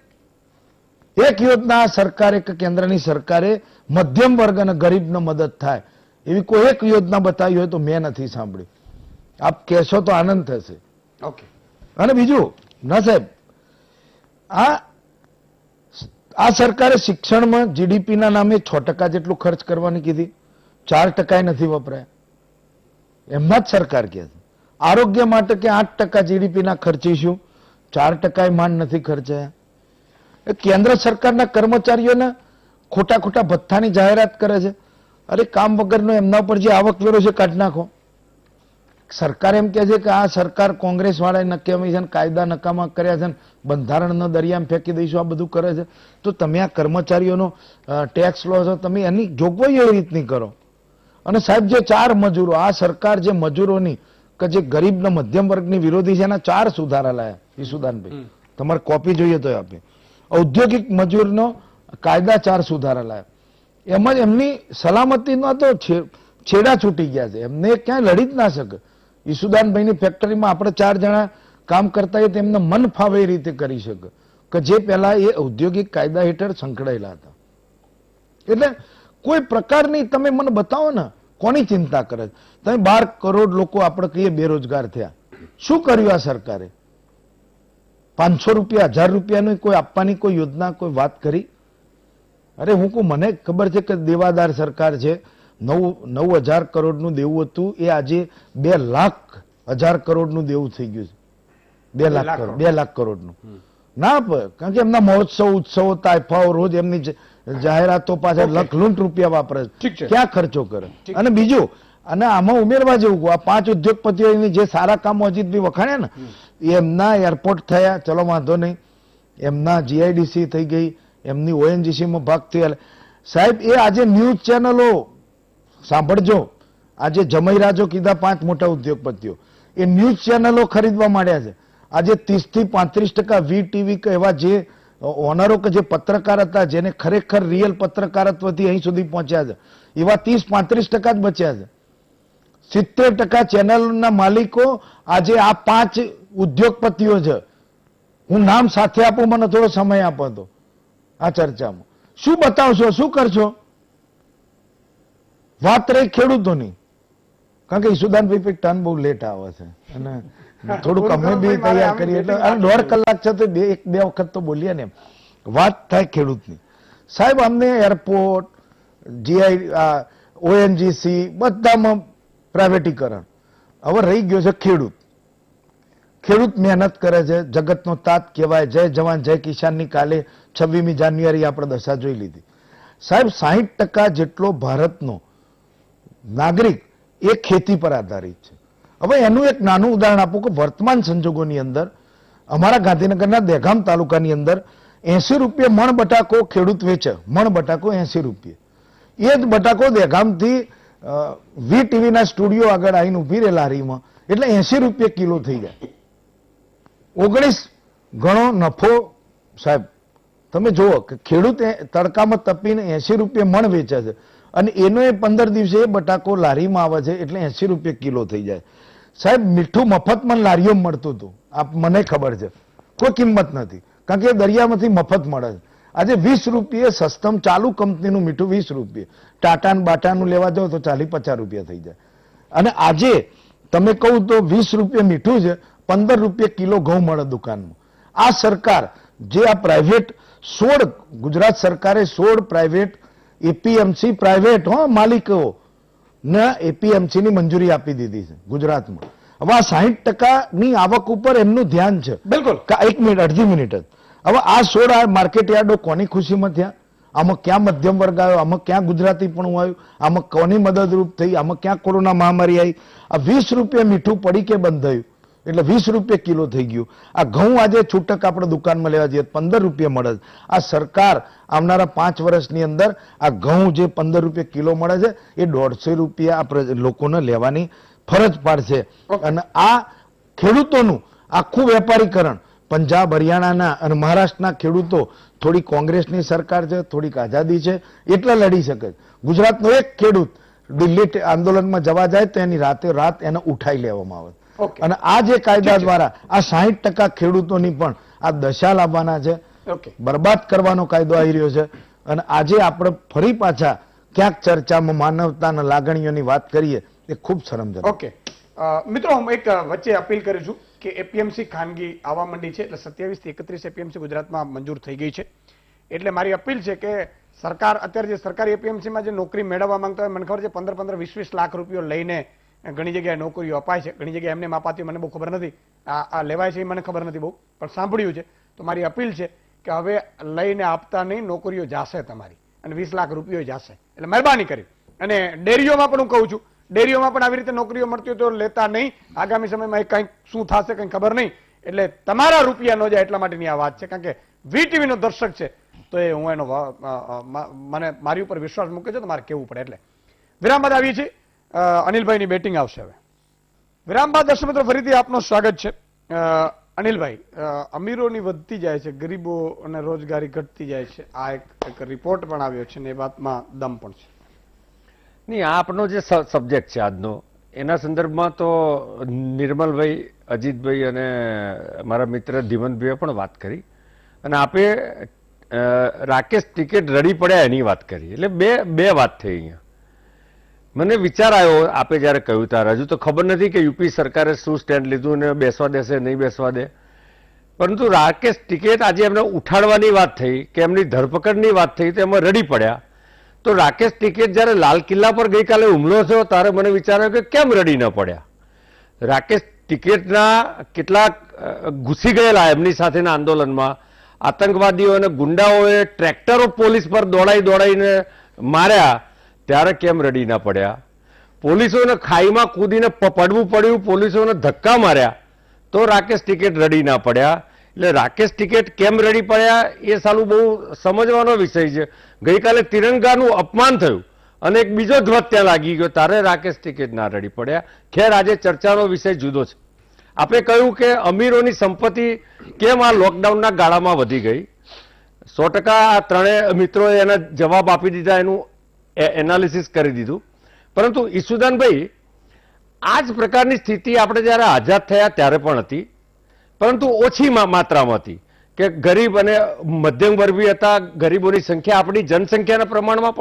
એક યોજના સરકારે કે કેન્દ્રની સરકારે મધ્યમ વર્ગ અને ગરીબને મદદ થાય એવી કોઈ એક યોજના બતાવી હોય તો મેં નથી સાંભળી. આપ કહેશો તો આનંદ થશે. ઓકે. અને બીજું, ના સાહેબ, આ સરકારે શિક્ષણમાં જીડીપીના નામે 6% જેટલું ખર્ચ કરવાની કીધી, 4% નથી વપરાય. એમના જ સરકાર કહે છે. આરોગ્ય માટે કે 8% જીડીપીના ખર્ચીશું, 4% માંડ નથી ખર્ચાયા. કેન્દ્ર સરકારના કર્મચારીઓને ખોટા ભથ્થાની જાહેરાત કરે છે. અરે, કામ વગરનો એમના પર જે આવક વેરો છે કાઢી નાખો. સરકાર એમ કહે છે કે આ સરકાર કોંગ્રેસ વાળાએ નકામી છે, કાયદા નકામા કર્યા છે, બંધારણનો દરિયામાં ફેંકી દઈશું, આ બધું કરે છે. તો તમે આ કર્મચારીઓનો ટેક્સ લો છો, તમે એની જોગવાઈ એવી રીતની કરો. અને સાહેબ, જે 4 મજૂરો, આ સરકાર જે મજૂરોની કે જે ગરીબ ને મધ્યમ વર્ગની વિરોધી છે એના 4 સુધારા લાયા ઈસુદાનભાઈ, તમારે કોપી જોઈએ તો આપે. ઔદ્યોગિક મજૂરનો કાયદા 4 સુધારા લાયા. એમાં એમની સલામતીમાં તો છેડા છૂટી ગયા છે, એમને ક્યાંય લડી જ ના શકે. ઈસુદાનભાઈની ફેક્ટરીમાં આપણે 4 જણા કામ કરતા હોય તેમને મન ફાવે એ રીતે કરી શકે કે જે પહેલા એ ઔદ્યોગિક કાયદા હેઠળ સંકળાયેલા હતા. એટલે કોઈ પ્રકારની તમે મને બતાવો ને કોની ચિંતા કરે છે? તમે 12 કરોડ લોકો આપણે કહીએ બેરોજગાર થયા, શું કર્યું આ સરકારે? 500 રૂપિયા 1000 રૂપિયાની કોઈ આપવાની કોઈ યોજના કોઈ વાત કરી? અરે હું કહું, મને ખબર છે કે દેવાદાર સરકાર છે, 9,000 કરોડનું દેવું હતું એ આજે 2,00,000 કરોડનું દેવું થઈ ગયું છે. 2 લાખ કરોડનું ના આપે, કારણ કે એમના મહોત્સવ ઉત્સવો તાઇફાઓ રોજ એમની જાહેરાતો પાછળ લખ રૂપિયા વાપરે છે, ક્યાં ખર્ચો કરે? અને બીજું, અને આમાં ઉમેરવા જેવું, આ 5 ઉદ્યોગપતિઓની જે સારા કામો અજીતભાઈ વખાણ્યા ને, એમના એરપોર્ટ થયા, ચલો વાંધો નહીં, એમના જીઆઈડીસી થઈ ગઈ, એમની ઓએનજીસીમાં ભાગ થયા. સાહેબ એ આજે ન્યૂઝ ચેનલો સાંભળજો, આજે જમૈરાજો કીધા 5 મોટા ઉદ્યોગપતિઓ એ ન્યૂઝ ચેનલો ખરીદવા માંડ્યા છે. આજે 30 થી 35% વીટીવી કે એવા જે ઓનરો કે જે પત્રકાર હતા, જેને ખરેખર રિયલ પત્રકારત્વથી અહીં સુધી પહોંચ્યા છે, એવા 30-35% જ બચ્યા છે. 70% ચેનલના માલિકો આજે આ 5 ઉદ્યોગપતિઓ છે. હું નામ સાથે આપું, મને થોડો સમય આપો તો આ ચર્ચામાં. શું બતાવશો, શું કરશો? વાત રહી ખેડૂતોની, કારણ કે ઈસુદાનભાઈ પછી ટર્ન બહુ લેટ આવે છે અને થોડુંક અમે બી તૈયાર કરીએ એટલે 1.5 કલાક છે તો 1-2 વખત તો બોલીએ ને. વાત થાય ખેડૂતની. સાહેબ અમને એરપોર્ટ, જીઆઈ, ઓએનજીસી બધામાં પ્રાઇવેટીકરણ. હવે રહી ગયો છે ખેડૂત. ખેડૂત મહેનત કરે છે, જગતનો તાત કહેવાય, જય જવાન જય કિસાનની કાલે 26મી જાન્યુઆરી આપણે દશા જોઈ લીધી. સાહેબ 60% જેટલો ભારતનો નાગરિક એ ખેતી પર આધારિત છે. હવે એનું એક નાનું ઉદાહરણ આપું કે વર્તમાન સંજોગોની અંદર અમારા ગાંધીનગરના દહેગામ તાલુકાની અંદર 80 રૂપિયા મણ બટાકો ખેડૂત વેચે, મણ બટાકો 80 રૂપિયા. એ જ બટાકો દહેગામથી વીટીવીના સ્ટુડિયો આગળ આવીને ઉભી રહે લારીમાં, એટલે 80 રૂપિયા કિલો થઈ જાય. 19 ગણો નફો. સાહેબ તમે જુઓ કે ખેડૂત તડકામાં તપીને 80 રૂપિયા મણ વેચે છે અને એનો એ 15 દિવસે એ બટાકો લારીમાં આવે છે એટલે 80 રૂપિયા કિલો થઈ જાય. સાહેબ મીઠું મફતમાં લારીઓ મળતું હતું, મને ખબર છે, કોઈ કિંમત નથી, કારણ કે એ દરિયામાંથી મફત મળે છે. આજે 20 રૂપિયે સસ્તમ ચાલુ કંપનીનું મીઠું 20 રૂપિયે, ટાટા બાટાનું લેવા જાઓ તો 40-50 રૂપિયા થઈ જાય. અને આજે તમે કહું તો 20 રૂપિયા મીઠું છે, 15 રૂપિયા કિલો ઘઉં મળે દુકાનમાં. આ સરકાર જે આ પ્રાઇવેટ 16 ગુજરાત સરકારે 16 પ્રાઇવેટ એપીએમસી પ્રાઇવેટ માલિકો ને એપીએમસી ની મંજૂરી આપી દીધી છે ગુજરાતમાં. હવે આ 60%ની આવક ઉપર એમનું ધ્યાન છે. બિલકુલ. 1 મિનિટ, અડધી મિનિટ જ. હવે આ 16 માર્કેટ યાર્ડો કોની ખુશીમાં થયા? આમાં ક્યાં મધ્યમ વર્ગ આવ્યો? આમાં ક્યાં ગુજરાતી પણ આવ્યું? આમાં કોની મદદરૂપ થઈ? આમાં ક્યાં કોરોના મહામારી આવી? આ 20 રૂપિયા મીઠું પડી કે બંધ થયું એટલે 20 રૂપિયા કિલો થઈ ગયું. આ ઘઉં આજે છૂટક આપણે દુકાનમાં લેવા જઈએ 15 રૂપિયા મળે છે. આ સરકાર આવનારા 5 વર્ષની અંદર આ ઘઉં જે 15 રૂપિયા કિલો મળે છે એ 150 રૂપિયા આપણે લોકોને લેવાની ફરજ પાડશે. અને આ ખેડૂતોનું આખું વેપારીકરણ પંજાબ, હરિયાણાના અને મહારાષ્ટ્રના ખેડૂતો, થોડી કોંગ્રેસની સરકાર છે, થોડીક આઝાદી છે એટલે લડી શકે. ગુજરાતનો એક ખેડૂત દિલ્હી આંદોલનમાં જવા જાય તો એની રાતે રાત એને ઉઠાઈ લેવામાં આવે. અને આ જે કાયદા દ્વારા આ 60% ખેડૂતોની પણ આ દશા લાવવાના છે, બરબાદ કરવાનો કાયદો આવી રહ્યો છે. અને આજે આપણે ફરી પાછા ક્યાંક ચર્ચામાં માનવતાના લાગણીઓની વાત કરીએ એ ખૂબ શરમજનક. ઓકે મિત્રો, હું એક વચ્ચે અપીલ કરું છું કે એપીએમસી ખાનગી આવવા માંડી છે, એટલે 27 થી 31 એપીએમસી ગુજરાતમાં મંજૂર થઈ ગઈ છે. એટલે મારી અપીલ છે કે સરકાર અત્યારે જે સરકારી એપીએમસીમાં જે નોકરી મેળવવા માંગતા હોય, મને ખબર છે 15-20 લાખ રૂપિયા લઈને ઘણી જગ્યાએ નોકરીઓ અપાય છે, ઘણી જગ્યાએ એમને અપાતી મને બહુ ખબર નથી, આ લેવાય છે એ મને ખબર નથી બહુ, પણ સાંભળ્યું છે. તો મારી અપીલ છે કે હવે લઈને આપતા નહીં, નોકરીઓ જાશે તમારી અને 20 લાખ રૂપિયા જાશે. એટલે મહેરબાની કરી. અને ડેરીઓમાં પણ હું કહું છું, ડેરીઓમાં પણ આવી રીતે નોકરીઓ મળતી હોય તો લેતા નહીં. આગામી સમયમાં કંઈક શું થશે કંઈ ખબર નહીં, એટલે તમારા રૂપિયા ન જાય એટલા માટેની આ વાત છે. કારણ કે વીટીવી નો દર્શક છે તો એ હું એનો મને મારી ઉપર વિશ્વાસ મૂકે છે તો મારે કેવું પડે. એટલે વિરામ બાદ આવીએ છીએ. અનિલભાઈની બેટિંગ આવશે હવે. વિરામ બાદ દર્શક મિત્રો ફરીથી આપનું સ્વાગત છે. અનિલભાઈ, અમીરોની વધતી જાય છે, ગરીબો અને રોજગારી ઘટતી જાય છે, આ એક રિપોર્ટ પણ આવ્યો છે ને એ વાતમાં દમ પણ છે. નહીં, આ આપણો જે સબ્જેક્ટ છે આજનો, એના સંદર્ભમાં તો નિર્મલભાઈ, અજીતભાઈ અને મારા મિત્ર ધીમનભાઈએ પણ વાત કરી અને આપે રાકેશ ટિકિટ રડી પડ્યા એની વાત કરી. એટલે બે વાત થઈ અહીંયા. મને વિચાર આવ્યો આપે જ્યારે કહ્યું ત્યારે, હજુ તો ખબર નથી કે યુપી સરકારે શું સ્ટેન્ડ લીધું ને બેસવા દેશે નહીં બેસવા દે, પરંતુ રાકેશ ટિકિટ આજે એમને ઉઠાડવાની વાત થઈ કે એમની ધરપકડની વાત થઈ તો એમાં રડી પડ્યા. તો રાકેશ ટિકિટ જ્યારે લાલ કિલ્લા પર ગઈકાલે હુમલો થયો ત્યારે મને વિચાર આવ્યો કે કેમ રડી ન પડ્યા. રાકેશ ટિકિટના કેટલાક ઘૂસી ગયેલા એમની સાથેના આંદોલનમાં આતંકવાદીઓ અને ગુંડાઓએ ટ્રેક્ટરો પોલીસ પર દોડાઈને માર્યા, ત્યારે કેમ રડી ના પડ્યા. પોલીસોને ખાઈમાં કૂદીને પડવું પડ્યું, પોલીસોને ધક્કા માર્યા તો રાકેશ ટિકિટ રડી ના પડ્યા. એટલે રાકેશ ટિકિટ કેમ રડી પડ્યા એ સાલું બહુ સમજવાનો વિષય છે. ગઈકાલે તિરંગાનું અપમાન થયું અને એક બીજો ધ્વજ ત્યાં લાગી ગયો, તારે રાકેશ ટિકિટ ના રડી પડ્યા. ખેર, આજે ચર્ચાનો વિષય જુદો છે. આપણે કહ્યું કે અમીરોની સંપત્તિ કેમ આ લોકડાઉનના ગાળામાં વધી ગઈ. 100% આ ત્રણેય મિત્રોએ એના જવાબ આપી દીધા, એનું એનાલિસિસ કરી દીધું. પરંતુ ઈસુદાનભાઈ, આ જ પ્રકારની સ્થિતિ આપણે જ્યારે આઝાદ થયા ત્યારે પણ હતી, પરંતુ ઓછી માત્રામાં હતી. કે ગરીબ અને મધ્યમ વર્ગી હતા, ગરીબોની સંખ્યા આપણી જનસંખ્યાના પ્રમાણમાં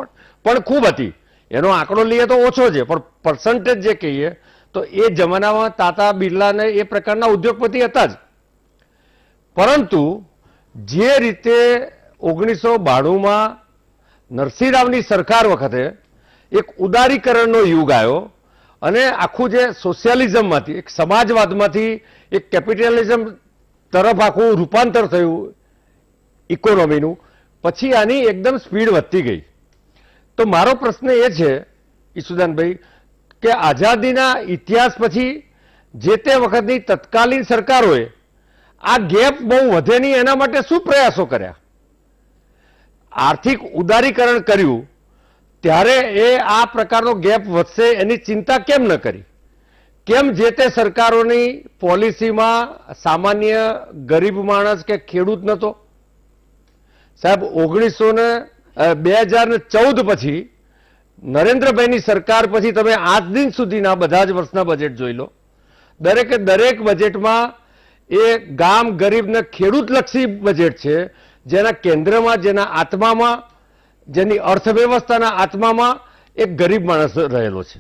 પણ ખૂબ હતી. એનો આંકડો લઈએ તો ઓછો છે, પણ પર્સન્ટેજ જે કહીએ તો એ જમાનામાં તાતા બિરલાને એ પ્રકારના ઉદ્યોગપતિ હતા જ. પરંતુ જે રીતે 1992માં નરસિંહ રાવની સરકાર વખતે એક ઉદારીકરણનો યુગ આવ્યો અને આખું જે સોશિયાલિઝમમાંથી, એક સમાજવાદમાંથી એક કેપિટલિઝમ તરફ આખું રૂપાંતર થયું ઇકોનોમીનું, પછી આની એકદમ સ્પીડ વધતી ગઈ. તો મારો પ્રશ્ન એ છે ઈસુદાનભાઈ કે આઝાદીના ઇતિહાસ પછી જે તે વખતની તત્કાલીન સરકારોએ આ ગેપ બહુ વધે નહીં એના માટે શું પ્રયાસો કર્યા? આર્થિક ઉદારીકરણ કર્યું ત્યારે એ આ પ્રકારનો ગેપ વધશે એની ચિંતા કેમ ન કરી? કેમ જે તે સરકારોની પોલિસીમાં સામાન્ય ગરીબ માણસ કે ખેડૂત નતો? સાહેબ, 2014 પછી નરેન્દ્રભાઈની સરકાર પછી તમે આજ દિન સુધીના બધા જ વર્ષના બજેટ જોઈ લો, દરેકે દરેક બજેટમાં એ ગામ ગરીબને ખેડૂતલક્ષી બજેટ છે, જેના કેન્દ્રમાં, જેના આત્મામાં, જેની અર્થવ્યવસ્થાના આત્મામાં એક ગરીબ માણસ રહેલો છે.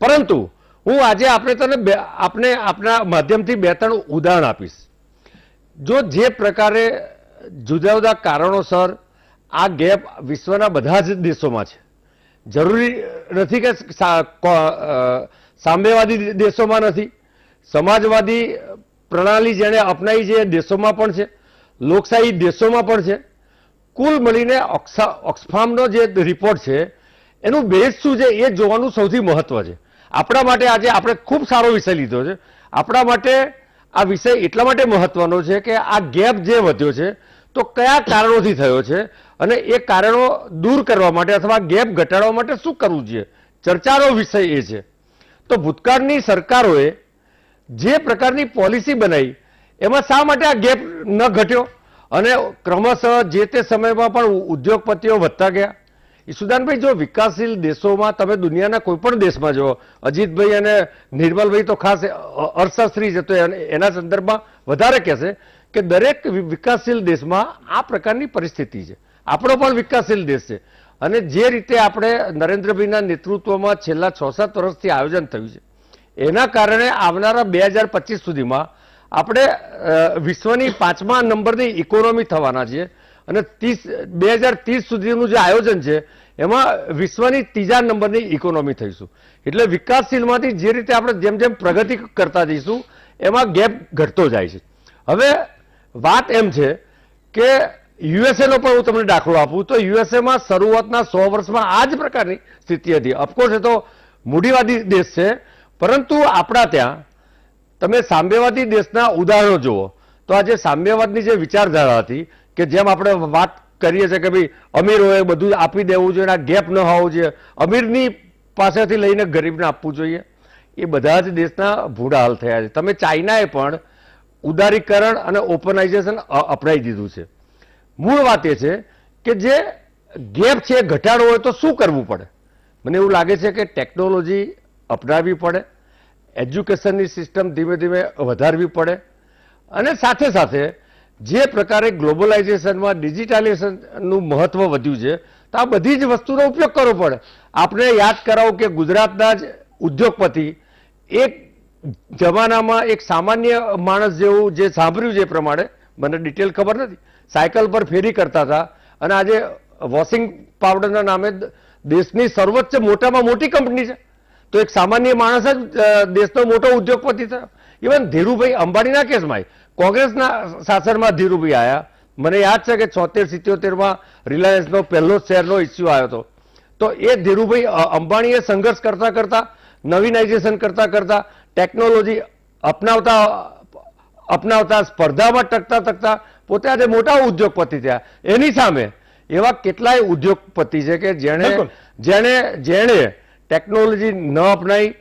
પરંતુ હું આજે આપણે આપણા માધ્યમથી 2-3 ઉદાહરણ આપીશ. જો જે પ્રકારે જુદા જુદા કારણોસર આ ગેપ વિશ્વના બધા જ દેશોમાં છે, જરૂરી નથી કે સામ્યવાદી દેશોમાં નથી, સમાજવાદી પ્રણાલી જેણે અપનાવી છે એ દેશોમાં પણ છે, લોકશાહી દેશોમાં પણ છે. કુલ મળીને ઓક્સફામનો જે રિપોર્ટ છે એનું બેઝ શું છે એ જોવાનું સૌથી મહત્વ છે. આપણા માટે આજે આપણે ખૂબ સારો વિષય લીધો છે. આપણા માટે આ વિષય એટલા માટે મહત્વનો છે કે આ ગેપ જે વધ્યો છે તો કયા કારણોથી થયો છે અને એ કારણો દૂર કરવા માટે અથવા ગેપ ઘટાડવા માટે શું કરવું જોઈએ, ચર્ચાનો વિષય એ છે. તો ભૂતકાળની સરકારોએ જે પ્રકારની પોલિસી બનાવી એમાં શા માટે આ ગેપ ન ઘટ્યો અને ક્રમશઃ જે તે સમયમાં પણ ઉદ્યોગપતિઓ વધતા ગયા? ઈસુદાનભાઈ, જો વિકાસશીલ દેશોમાં તમે દુનિયાના કોઈ પણ દેશમાં જુઓ, અજીતભાઈ અને નિર્મલભાઈ તો ખાસ અર્થશાસ્ત્રી છે તો એના સંદર્ભમાં વધારે કહેશે કે દરેક વિકાસશીલ દેશમાં આ પ્રકારની પરિસ્થિતિ છે. આપણો પણ વિકાસશીલ દેશ છે અને જે રીતે આપણે નરેન્દ્રભાઈના નેતૃત્વમાં છેલ્લા 6-7 વર્ષથી આયોજન થયું છે એના કારણે આવનારા 2025 સુધીમાં આપણે વિશ્વની 5મા નંબરની ઇકોનોમી થવાના છીએ અને 2030 સુધીનું જે આયોજન છે એમાં વિશ્વની 3જા નંબરની ઇકોનોમી થઈશું. એટલે વિકાસશીલમાંથી જે રીતે આપણે જેમ જેમ પ્રગતિ કરતા જઈશું એમાં ગેપ ઘટતો જાય છે. હવે વાત એમ છે કે યુએસએનો પણ હું તમને દાખલો આપું તો યુએસએમાં શરૂઆતના 100 વર્ષમાં આ જ પ્રકારની સ્થિતિ હતી. ઓફકોર્સ એ તો મૂડીવાદી દેશ છે, પરંતુ આપણા ત્યાં તમે સામ્યવાદી દેશના ઉદાહરણો જુઓ તો આજે સામ્યવાદની જે વિચારધારા હતી કે જેમ આપણે વાત કરીએ છીએ કે ભાઈ અમીરોએ બધું આપી દેવું જોઈએ, આ ગેપ ન હોવો જોઈએ, અમીરની પાસેથી લઈને ગરીબને આપવું જોઈએ, એ બધા જ દેશના ભૂંડા હાલ થયા છે. તમે ચાઇનાએ પણ ઉદારીકરણ અને ઓપનાઇઝેશન અપનાવી દીધું છે. મૂળ વાત એ છે કે જે ગેપ છે એ ઘટાડવો હોય તો શું કરવું પડે? મને એવું લાગે છે કે ટેકનોલોજી અપનાવવી પડે, એજ્યુકેશનની સિસ્ટમ ધીમે ધીમે વધારવી પડે, અને સાથે સાથે જે પ્રકારે ગ્લોબલાઇઝેશનમાં ડિજિટાઇઝેશનનું મહત્વ વધ્યું છે તો આ બધી જ વસ્તુનો ઉપયોગ કરવો પડે. આપણે યાદ કરાવું કે ગુજરાતના જ ઉદ્યોગપતિ એક જમાનામાં એક સામાન્ય માણસ જેવું, જે સાંભળ્યું છે એ પ્રમાણે, મને ડિટેલ ખબર નથી, સાયકલ પર ફેરી કરતા હતા અને આજે વોશિંગ પાવડરના નામે દેશની સર્વોચ્ચ મોટામાં મોટી કંપની છે. તો એક સામાન્ય માણસ જ દેશનો મોટો ઉદ્યોગપતિ થયો. ઇવન ધીરુભાઈ અંબાણીના કેસમાં કોંગ્રેસના શાસનમાં ધીરુભાઈ આવ્યા. મને યાદ છે કે 76-77માં રિલાયન્સનો પહેલો શેરનો ઇસ્યુ આવ્યો હતો. તો એ ધીરુભાઈ અંબાણીએ સંઘર્ષ કરતા કરતા, નવીનાઇઝેશન કરતા કરતા, ટેકનોલોજી અપનાવતા, સ્પર્ધામાં ટકતા પોતે આજે મોટા ઉદ્યોગપતિ થયા. એની સામે એવા કેટલાય ઉદ્યોગપતિ છે કે જેણે ટેકનોલોજી ન અપનાવી,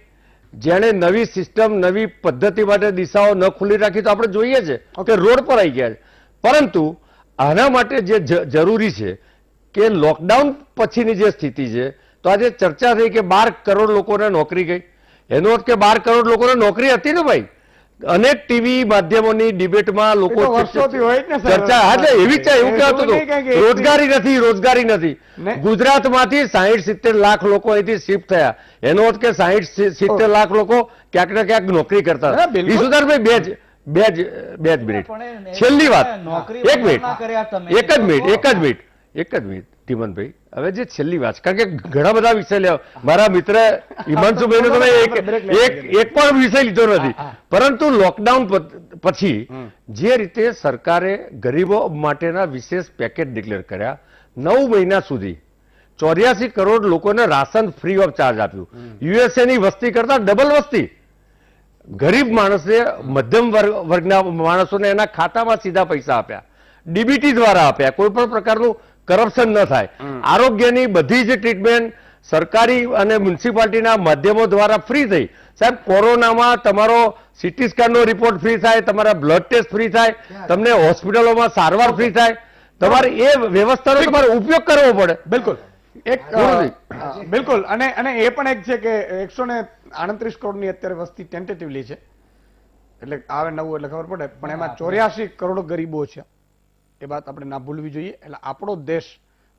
જેણે નવી સિસ્ટમ, નવી પદ્ધતિ માટે દિશાઓ ન ખુલ્લી રાખી, તો આપણે જોઈએ છે કે રોડ પર આવી ગયા છે. પરંતુ આના માટે જે જરૂરી છે કે લોકડાઉન પછીની જે સ્થિતિ છે, તો આજે ચર્ચા થઈ કે 12 કરોડ લોકોને નોકરી ગઈ. એનો અર્થ કે 12 કરોડ લોકોને નોકરી હતી ને ભાઈ. અનેક ટીવી માધ્યમોની ડિબેટમાં લોકો ચર્ચા, એવી એવું કહેતું હતું રોજગારી નથી. ગુજરાતમાંથી 60-70 લાખ લોકો અહીંથી શિફ્ટ થયા. એનો અર્થ કે 60-70 લાખ લોકો ક્યાંક ને ક્યાંક નોકરી કરતા. ઈશુદાનભાઈ બે જ મિનિટ, છેલ્લી વાત, એક જ મિનિટ ધીમનભાઈ, હવે જે છેલ્લી વાત, કારણ કે ઘણા બધા વિષય લેવા, મારા મિત્ર હિમાંશુભાઈ તમે એક પણ વિષય લીધો નથી. પરંતુ લોકડાઉન પછી જે રીતે સરકારે ગરીબો માટેના વિશેષ પેકેજ ડિક્લેર કર્યા, 9 મહિના સુધી 84 કરોડ લોકોને રાશન ફ્રી ઓફ ચાર્જ આપ્યું. યુએસએની વસ્તી કરતા ડબલ વસ્તી. ગરીબ માણસે, મધ્યમ વર્ગના માણસોને એના ખાતામાં સીધા પૈસા આપ્યા, ડીબીટી દ્વારા આપ્યા, કોઈ પણ પ્રકારનું કરપ્શન ન થાય. આરોગ્યની બધી જ ટ્રીટમેન્ટ સરકારી અને મ્યુનિસિપાલિટીના માધ્યમો દ્વારા ફ્રી થઈ. સાહેબ, કોરોનામાં તમારો સીટી સ્કેનનો રિપોર્ટ ફ્રી થાય, તમારા બ્લડ ટેસ્ટ ફ્રી થાય, તમને હોસ્પિટલોમાં સારવાર ફ્રી થાય. તમારે એ વ્યવસ્થાનો તમારે ઉપયોગ કરવો પડે. બિલકુલ. અને એ પણ એક છે કે 138 કરોડની અત્યારે વસ્તી ટેન્ટેટિવલી છે, એટલે આવે નવું એટલે ખબર પડે, પણ એમાં 84 કરોડ ગરીબો છે. એ વાત આપણે ના ભૂલવી જોઈએ. એટલે આપણો દેશ,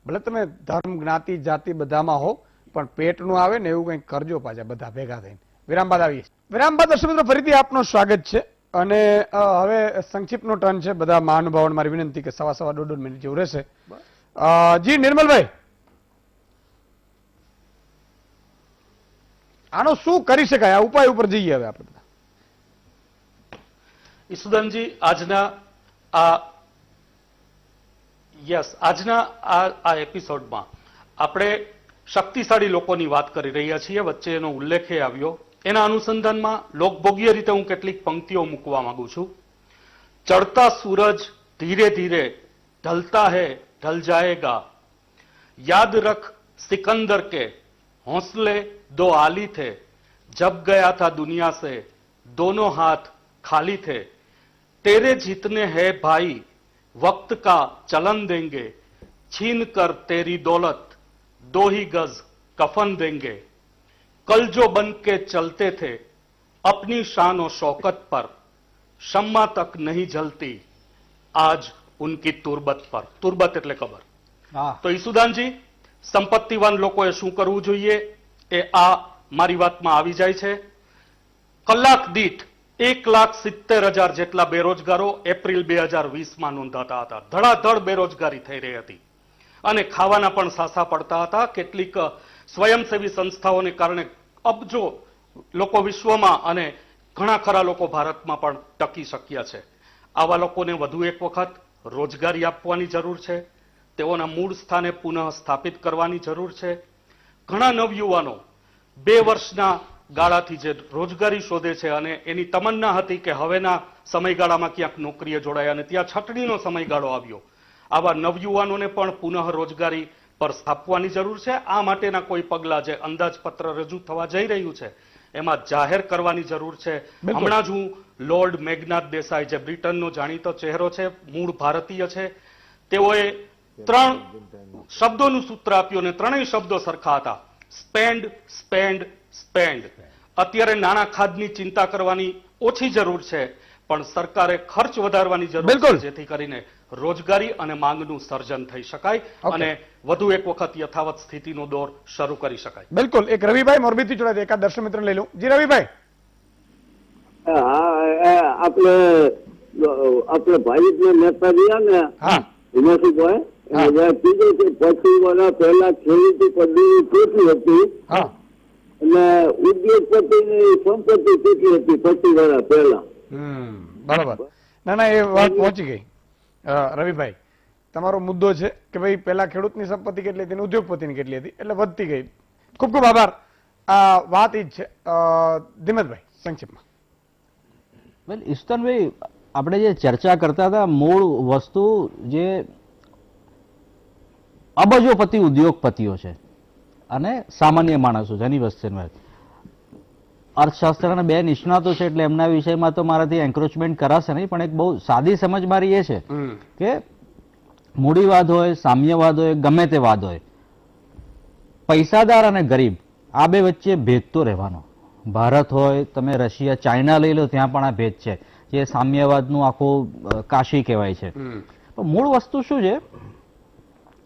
ભલે તમે ધર્મ, જ્ઞાતિ, જાતિ બધામાં હો, પણ પેટનું આવે ને એવું કંઈક કરજો પાછા બધા ભેગા થઈને. વિરામ બાદ આવીએ. વિરામ બાદ દર્શક મિત્રો ફરીથી આપનું સ્વાગત છે. અને હવે સંક્ષિપ્તનો ટર્ન છે. બધા મહાનુભાવોને મારી વિનંતી કે સવા 1.5 મિનિટ જેવું રહેશે. જી નિર્મલભાઈ, આનો શું કરી શકાય? આ ઉપાય ઉપર જઈએ હવે આપણે બધા. ઈસુદાનજી, આજના આ એપિસોડમાં આપણે શક્તિશાળી લોકોની વાત કરી રહ્યા છીએ. વચ્ચે એનો ઉલ્લેખ આવ્યો. એના અનુસંધાનમાં લોકભોગ્ય રીતે હું કેટલીક પંક્તિઓ મૂકવા માંગુ છું. ચડતા સૂરજ ધીરે ધીરે ढलता है ढल जाएगा, याद रख सिकंदर के हौसले दो आली थे, जब गया था दुनिया से दोनों हाथ खाली थे, तेरे जीतने हैं भाई वक्त का चलन देंगे, छीन कर तेरी दौलत दो ही गज कफन देंगे, कल जो बन के चलते थे अपनी शान और शौकत पर, शम्मा तक नहीं जलती आज उनकी तुरबत पर. तुरबत એટલે કબર. તો ઈસુદાનજી, સંપત્તિવાન લોકોએ શું કરવું જોઈએ એ આ મારી વાતમાં આવી જાય છે. કલાક દીઠ 1,70,000 જેટલા બેરોજગારો એપ્રિલ 2020માં નોંધાતા હતા. ધડાધડ બેરોજગારી થઈ રહી હતી અને ખાવાના પણ સાસા પડતા હતા. કેટલીક સ્વયંસેવી સંસ્થાઓને કારણે અબજો લોકો વિશ્વમાં અને ઘણા ખરા લોકો ભારતમાં પણ ટકી શક્યા છે. આવા લોકોને વધુ એક વખત રોજગારી આપવાની જરૂર છે. તેઓના મૂળ સ્થાને પુનઃ સ્થાપિત કરવાની જરૂર છે. ઘણા નવયુવાનો 2 વર્ષના ગાળાથી જે રોજગારી શોધે છે અને એની તમન્ના હતી કે હવેના સમયગાળામાં ક્યાંક નોકરીએ જોડાયા અને ત્યાં છટણીનો સમયગાળો આવ્યો. આવા નવયુવાનોને પણ પુનઃ રોજગારી પર સ્થાપવાની જરૂર છે. આ માટેના કોઈ પગલાં જે અંદાજપત્ર રજૂ થવા જઈ રહ્યું છે એમાં જાહેર કરવાની જરૂર છે. બિલકુલ. હમણાં જ હું લોર્ડ મેઘનાથ દેસાઈ, જે બ્રિટનનો જાણીતો ચહેરો છે, મૂળ ભારતીય છે, તેઓએ 3 શબ્દોનું સૂત્ર આપ્યું અને 3ય શબ્દો સરખા હતા: સ્પેન્ડ, સ્પેન્ડ, સ્પેન્ડ. અત્યારે નાણાં ખાધની ચિંતા કરવાની ઓછી જરૂર છે, પણ સરકારે ખર્ચ વધારવાની જરૂર બિલકુલ. છે, જેથી કરીને રોજગારી અને માંગનું સર્જન થઈ શકાય ઓકે. અને વધુ એક વખત યથાવત સ્થિતિનો દોર શરૂ કરી શકાય. બિલકુલ. એક રવિભાઈ મોરબીથી જોડાયા છે. એકાદ દર્શક મિત્ર લઈ લઉં. જી રવિભાઈ. આપણે આપણે ભાજપના નેતા રહ્યા ને હા. હિમાશુભાઈ હા. એને કીધું કે 25 વર્ષ પહેલા ખેડૂતી પદવી કેટલી હતી હા. અને ઉદ્યોગપતિની સંપત્તિ કેટલી હતી 25 વર્ષ પહેલા. બરાબર. ના ના, એ વાત પહોંચી ગઈ. રવિભાઈ, તમારો મુદ્દો છે કે ભાઈ પેલા ખેડૂતની સંપત્તિ કેટલી હતી અને ઉદ્યોગપતિની કેટલી હતી, એટલે વધતી ગઈ. ખૂબ ખૂબ આભાર. આ વાત ઈ જ છે. ધીમતભાઈ, સંક્ષિપ્તમાં. વેલ, ઈશ્વરભાઈ, આપણે જે ચર્ચા કરતા હતા, મૂળ વસ્તુ જે અબજોપતિ ઉદ્યોગપતિઓ છે અને સામાન્ય માણસો છે, એની વચ્ચે અર્થશાસ્ત્રના 2 નિષ્ણાતો છે, એટલે એમના વિષયમાં તો મારાથી એન્ક્રોચમેન્ટ કરાશે નહીં, પણ એક બહુ સાદી સમજ મારી એ છે કે મૂડીવાદ હોય, સામ્યવાદ હોય, ગમે તે વાદ હોય, પૈસાદાર અને ગરીબ આ બે વચ્ચે ભેદ તો રહેવાનો. ભારત હોય, તમે રશિયા, ચાઇના લઈ લો, ત્યાં પણ આ ભેદ છે, જે સામ્યવાદનું આખું કાશી કહેવાય છે. પણ મૂળ વસ્તુ શું છે,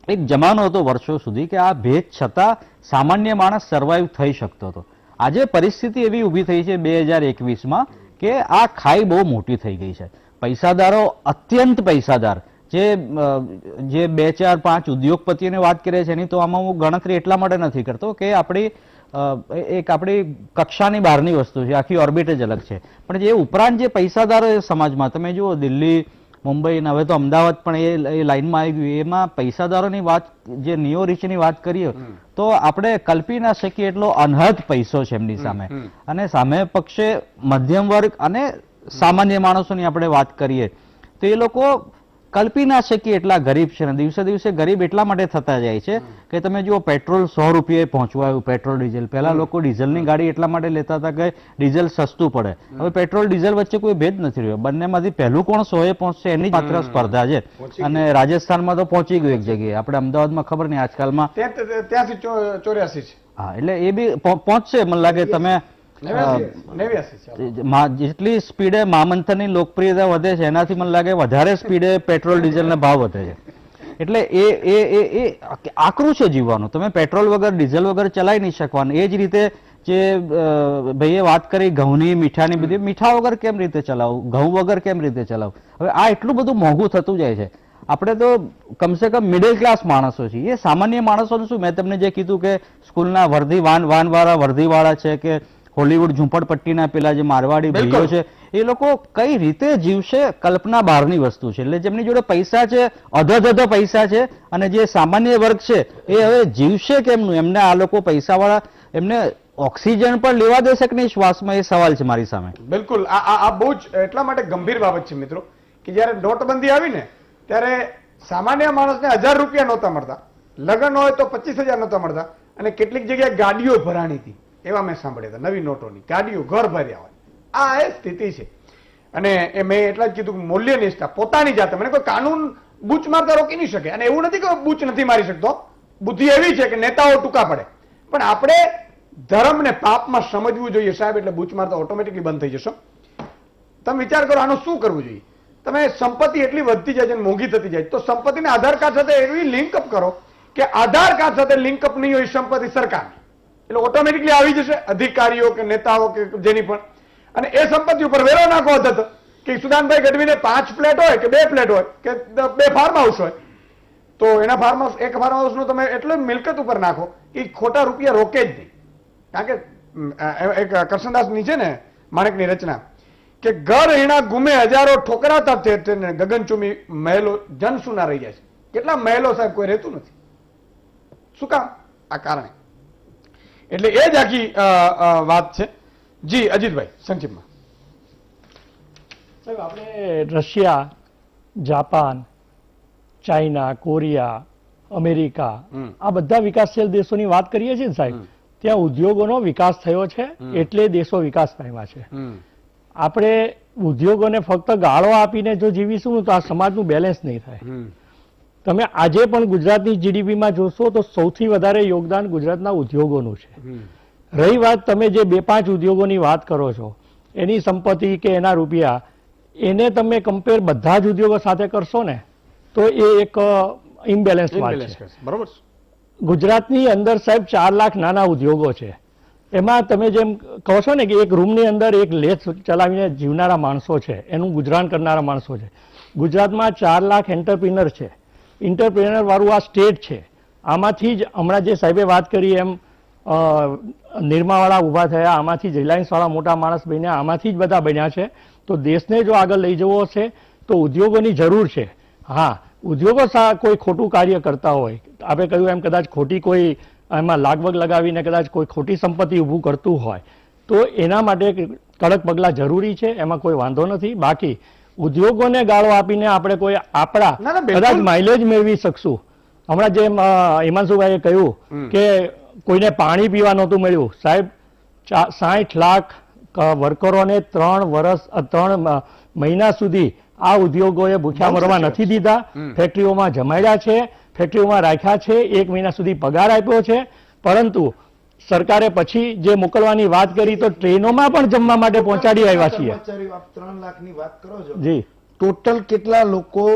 એક જમાનો હતો વર્ષો સુધી કે આ ભેદ છતાં સામાન્ય માણસ સર્વાઈવ થઈ શકતો હતો. આજે પરિસ્થિતિ એવી ઊભી થઈ છે 2021માં કે આ ખાઈ બહુ મોટી થઈ ગઈ છે. પૈસાદારો, અત્યંત પૈસાદાર, જે 2, 4, 5 ઉદ્યોગપતિઓની વાત કરીએ છીએ, એની તો આમાં હું ગણતરી એટલા માટે નથી કરતો કે આપણી કક્ષાની બહારની વસ્તુ છે, આખી ઓર્બિટ જ અલગ છે. પણ જે ઉપરાંત જે પૈસાદારો એ સમાજમાં, તમે જુઓ દિલ્હી, મુંબઈ, હવે તો અમદાવાદ પણ એ લાઈનમાં આવી ગયું, એમાં પૈસાદારોની વાત, જે નિયો રીચની વાત કરીએ તો આપણે કલ્પી ના શકીએ એટલો અનહદ પૈસો છે એમની સામે. અને સામે પક્ષે મધ્યમ વર્ગ અને સામાન્ય માણસોની આપણે વાત કરીએ તો એ લોકો કલ્પી ના શકીએ એટલા ગરીબ છે. દિવસે દિવસે ગરીબ એટલા માટે થતા જાય છે કે તમે જુઓ, પેટ્રોલ 100 રૂપિયે પહોંચવા આવ્યું, પેટ્રોલ ડીઝલ. પહેલા લોકો ડીઝલની ગાડી એટલા માટે લેતા હતા કે ડીઝલ સસ્તું પડે. હવે પેટ્રોલ ડીઝલ વચ્ચે કોઈ ભેદ નથી રહ્યો. બંનેમાંથી પહેલું કોણ 100એ પહોંચશે એની જ માત્ર સ્પર્ધા છે. અને રાજસ્થાનમાં તો પહોંચી ગયું એક જગ્યાએ, આપણે અમદાવાદમાં ખબર નહીં આજકાલમાં. ત્યાંથી 84 છે. હા, એટલે એ બી પહોંચશે. મને લાગે તમે 89. જેટલી સ્પીડે મહામંથનની લોકપ્રિયતા વધે છે, એનાથી મને લાગે વધારે સ્પીડે પેટ્રોલ ડીઝલના ભાવ વધે છે. એટલે એ આકરું છે જીવવાનું. તમે પેટ્રોલ વગર, ડીઝલ વગર ચલાવી નહીં શકવાનું. એ જ રીતે જે ભાઈએ વાત કરી ઘઉંની, મીઠાની, બધી મીઠા વગર કેમ રીતે ચલાવવું, ઘઉં વગર કેમ રીતે ચલાવવું. હવે આ એટલું બધું મોંઘું થતું જાય છે. આપણે તો કમસે કમ મિડલ ક્લાસ માણસો છીએ. એ સામાન્ય માણસોનું શું, મેં તમને જે કીધું કે સ્કૂલના વાનવાળા વર્ધીવાળા છે કે હોલીવુડ ઝૂંપડપટ્ટીના પેલા જે મારવાડી ભાઈઓ છે, એ લોકો કઈ રીતે જીવશે, કલ્પના બહારની વસ્તુ છે. એટલે જેમની જોડે પૈસા છે, અધો પૈસા છે, અને જે સામાન્ય વર્ગ છે એ હવે જીવશે કેમનું? એમને આ લોકો પૈસાવાળા એમને ઓક્સિજન પણ લેવા દેશે કે નહીં શ્વાસમાં, એ સવાલ છે મારી સામે. બિલકુલ. આ બહુ જ એટલા માટે ગંભીર બાબત છે મિત્રો કે જયારે નોટબંધી આવી ને ત્યારે સામાન્ય માણસને 1000 રૂપિયા નહોતા મળતા, લગ્ન હોય તો 25,000 નહોતા મળતા, અને કેટલીક જગ્યાએ ગાડીઓ ભરાણી હતી, એવા મેં સાંભળ્યા હતા. નવી નોટોની ગાડીઓ ઘર ભર્યા હોય. આ એ સ્થિતિ છે. અને એ મેં એટલા જ કીધું કે મૂલ્ય નિષ્ઠા પોતાની જાતે, મને કોઈ કાનૂન બૂચ મારતા રોકી નહીં શકે. અને એવું નથી કે બૂચ નથી મારી શકતો. બુદ્ધિ એવી છે કે નેતાઓ ટૂંકા પડે, પણ આપણે ધર્મને પાપમાં સમજવું જોઈએ સાહેબ. એટલે બૂચ મારતા ઓટોમેટિકલી બંધ થઈ જશો. તમે વિચાર કરો આનું શું કરવું જોઈએ. તમે સંપત્તિ એટલી વધતી જાય છે, મોંઘી થતી જાય, તો સંપત્તિને આધાર કાર્ડ સાથે એવી લિંકઅપ કરો કે આધાર કાર્ડ સાથે લિંકઅપ નહીં હોય સંપત્તિ સરકારની, એટલે ઓટોમેટિકલી આવી જશે અધિકારીઓ કે નેતાઓ કે જેની પણ. અને એ સંપત્તિ ઉપર વેરો નાખો હતો કે સુદાનભાઈ ગઢવીને 5 ફ્લેટ હોય કે 2 ફ્લેટ હોય કે 2 ફાર્મ હાઉસ હોય, તો એના ફાર્મ હાઉસ, એક ફાર્મ હાઉસનું તમે એટલો મિલકત ઉપર નાખો કે ખોટા રૂપિયા રોકે જ નહીં. કારણ કે એક કરશનદાસની છે ને માણેકની રચના કે ઘર હીણા ગુમે હજારો ઠોકરાતા ગગનચુમી મહેલો જન સુના રહી જાય છે. કેટલા મહેલો સાહેબ કોઈ રહેતું નથી. શું કામ? આ કારણે. એટલે એ જ આખી વાત છે. જી અજીતભાઈ, સંક્ષિપ્તમાં. સાહેબ, આપણે Russia, Japan, China, Korea, America, આ બધા વિકાસશીલ દેશોની વાત કરીએ છીએ ને સાહેબ, ત્યાં ઉદ્યોગોનો વિકાસ થયો છે, એટલે દેશો વિકાસ પામ્યા છે. આપણે ઉદ્યોગોને ફક્ત ગાળો આપીને જો જીવીશું તો આ સમાજનું બેલેન્સ નહીં થાય. તમે આજે પણ ગુજરાતની જીડીપીમાં જોશો તો સૌથી વધારે યોગદાન ગુજરાતના ઉદ્યોગોનું છે. રહી વાત તમે જે 2-5 ઉદ્યોગોની વાત કરો છો, એની સંપત્તિ કે એના રૂપિયા, એને તમે કમ્પેર બધા જ ઉદ્યોગો સાથે કરશો ને તો એ એક ઇમ્બેલેન્સ વાત છે. બરોબર. ગુજરાતની અંદર સાહેબ 4 લાખ નાના ઉદ્યોગો છે. એમાં તમે જેમ કહો છો ને કે એક રૂમની અંદર એક લેથ ચલાવીને જીવનારા માણસો છે, એનું ગુજરાન કરનારા માણસો છે. ગુજરાતમાં 4 લાખ એન્ટરપ્રિનર છે. એન્ટરપ્રિનર વાળું આ સ્ટેટ છે. આમાંથી જ હમણાં જે સાહેબે વાત કરી એમ નિરમાવાળા ઊભા થયા, આમાંથી જ રિલાયન્સ વાળા મોટા માણસ બન્યા, આમાંથી જ બધા બન્યા છે. તો દેશને જો આગળ લઈ જવો છે તો ઉદ્યોગોની જરૂર છે. હા, ઉદ્યોગો કોઈ ખોટું કાર્ય કરતા હોય, આપણે કહ્યું એમ કદાચ ખોટી કોઈ એમાં લાગવગ લગાવીને કદાચ કોઈ ખોટી સંપત્તિ ઊભું કરતું હોય તો એના માટે કડક પગલાં જરૂરી છે, એમાં કોઈ વાંધો નથી. બાકી ઉદ્યોગોને ગાળો આપીને આપણે કોઈ આપણા કદાચ માઇલેજ મેળવી શકશું. હમણાં જેમ હિમાંશુભાઈએ કહ્યું કે કોઈને પાણી પીવા નહોતું મળ્યું, સાહેબ 60 લાખ વર્કરોને 3 મહિના સુધી આ ઉદ્યોગોએ ભૂખ્યા મરવા નથી દીધા. ફેક્ટરીઓમાં જમાડ્યા છે, ફેક્ટરીઓમાં રાખ્યા છે, 1 મહિના સુધી પગાર આપ્યો છે. પરંતુ સરકારે પછી જે મોકલવાની વાત કરી તો ટ્રેનોમાં પણ જમવા માટે પહોંચાડી આવ્યા છીએ. 3 લાખની વાત કરો છો, જી, ટોટલ કેટલા લોકો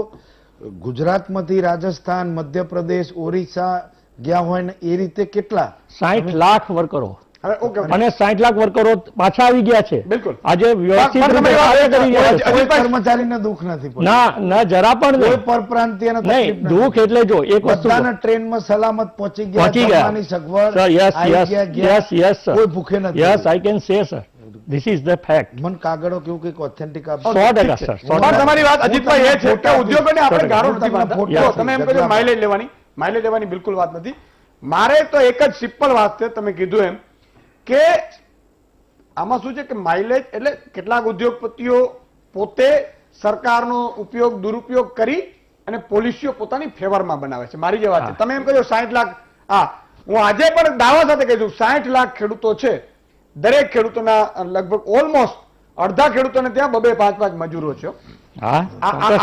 ગુજરાતમાંથી રાજસ્થાન, મધ્યપ્રદેશ, ઓરિસ્સા ગયા હોય ને એ રીતે કેટલા? 60 લાખ વર્કરો હવે ઓકે અને 60 લાખ વર્કરો પાછા આવી ગયા છે. બિલકુલ. આજે વ્યવસ્થિત રીતે કાર્ય કરી રહ્યા છે. કોઈ કર્મચારીને દુઃખ નથી પડતું. ના જરા પણ કોઈ નહીં. પરપ્રાંતિયને નહીં, તકલીફ નથી. દુઃખ એટલે જો એક વસ્તુ બધાને ટ્રેનમાં સલામત પહોંચી ગયા, પહોંચી ગયા. જમવાની સગવડ, Sir, yes, આવી yes, ગયા, ગયા. yes, yes, sir. કોઈ ભૂખે નથી. Yes, I can say, sir. This is the fact. મન કાગળો કેવું કઈક ઓથેન્ટિક આપો. 100% sir, 100%. પણ તમારી વાત અજીતભાઈ એ છે કે ઉદ્યોગોને આપણે ગાળો નથી તમને માનતા. ફોટો જો તમે એમ કહ્યું આપું. માઇલેજ લેવાની બિલકુલ વાત નથી. મારે તો એક જ સિમ્પલ વાત છે, તમે કીધું એમ કે આમાં શું છે કે માઇલેજ એટલે કેટલાક ઉદ્યોગપતિઓ પોતે સરકારનો દુરુપયોગ કરી અને પોલિસીઓ પોતાની ફેવરમાં બનાવે છે. મારી જે વાત છે, તમે એમ કહ્યું 60 લાખ, હા, હું આજે પણ દાવા સાથે કહી દઉં 60 લાખ ખેડૂતો છે. દરેક ખેડૂતોના લગભગ ઓલમોસ્ટ અડધા ખેડૂતોને ત્યાં 2-5 મજૂરો છે. હા,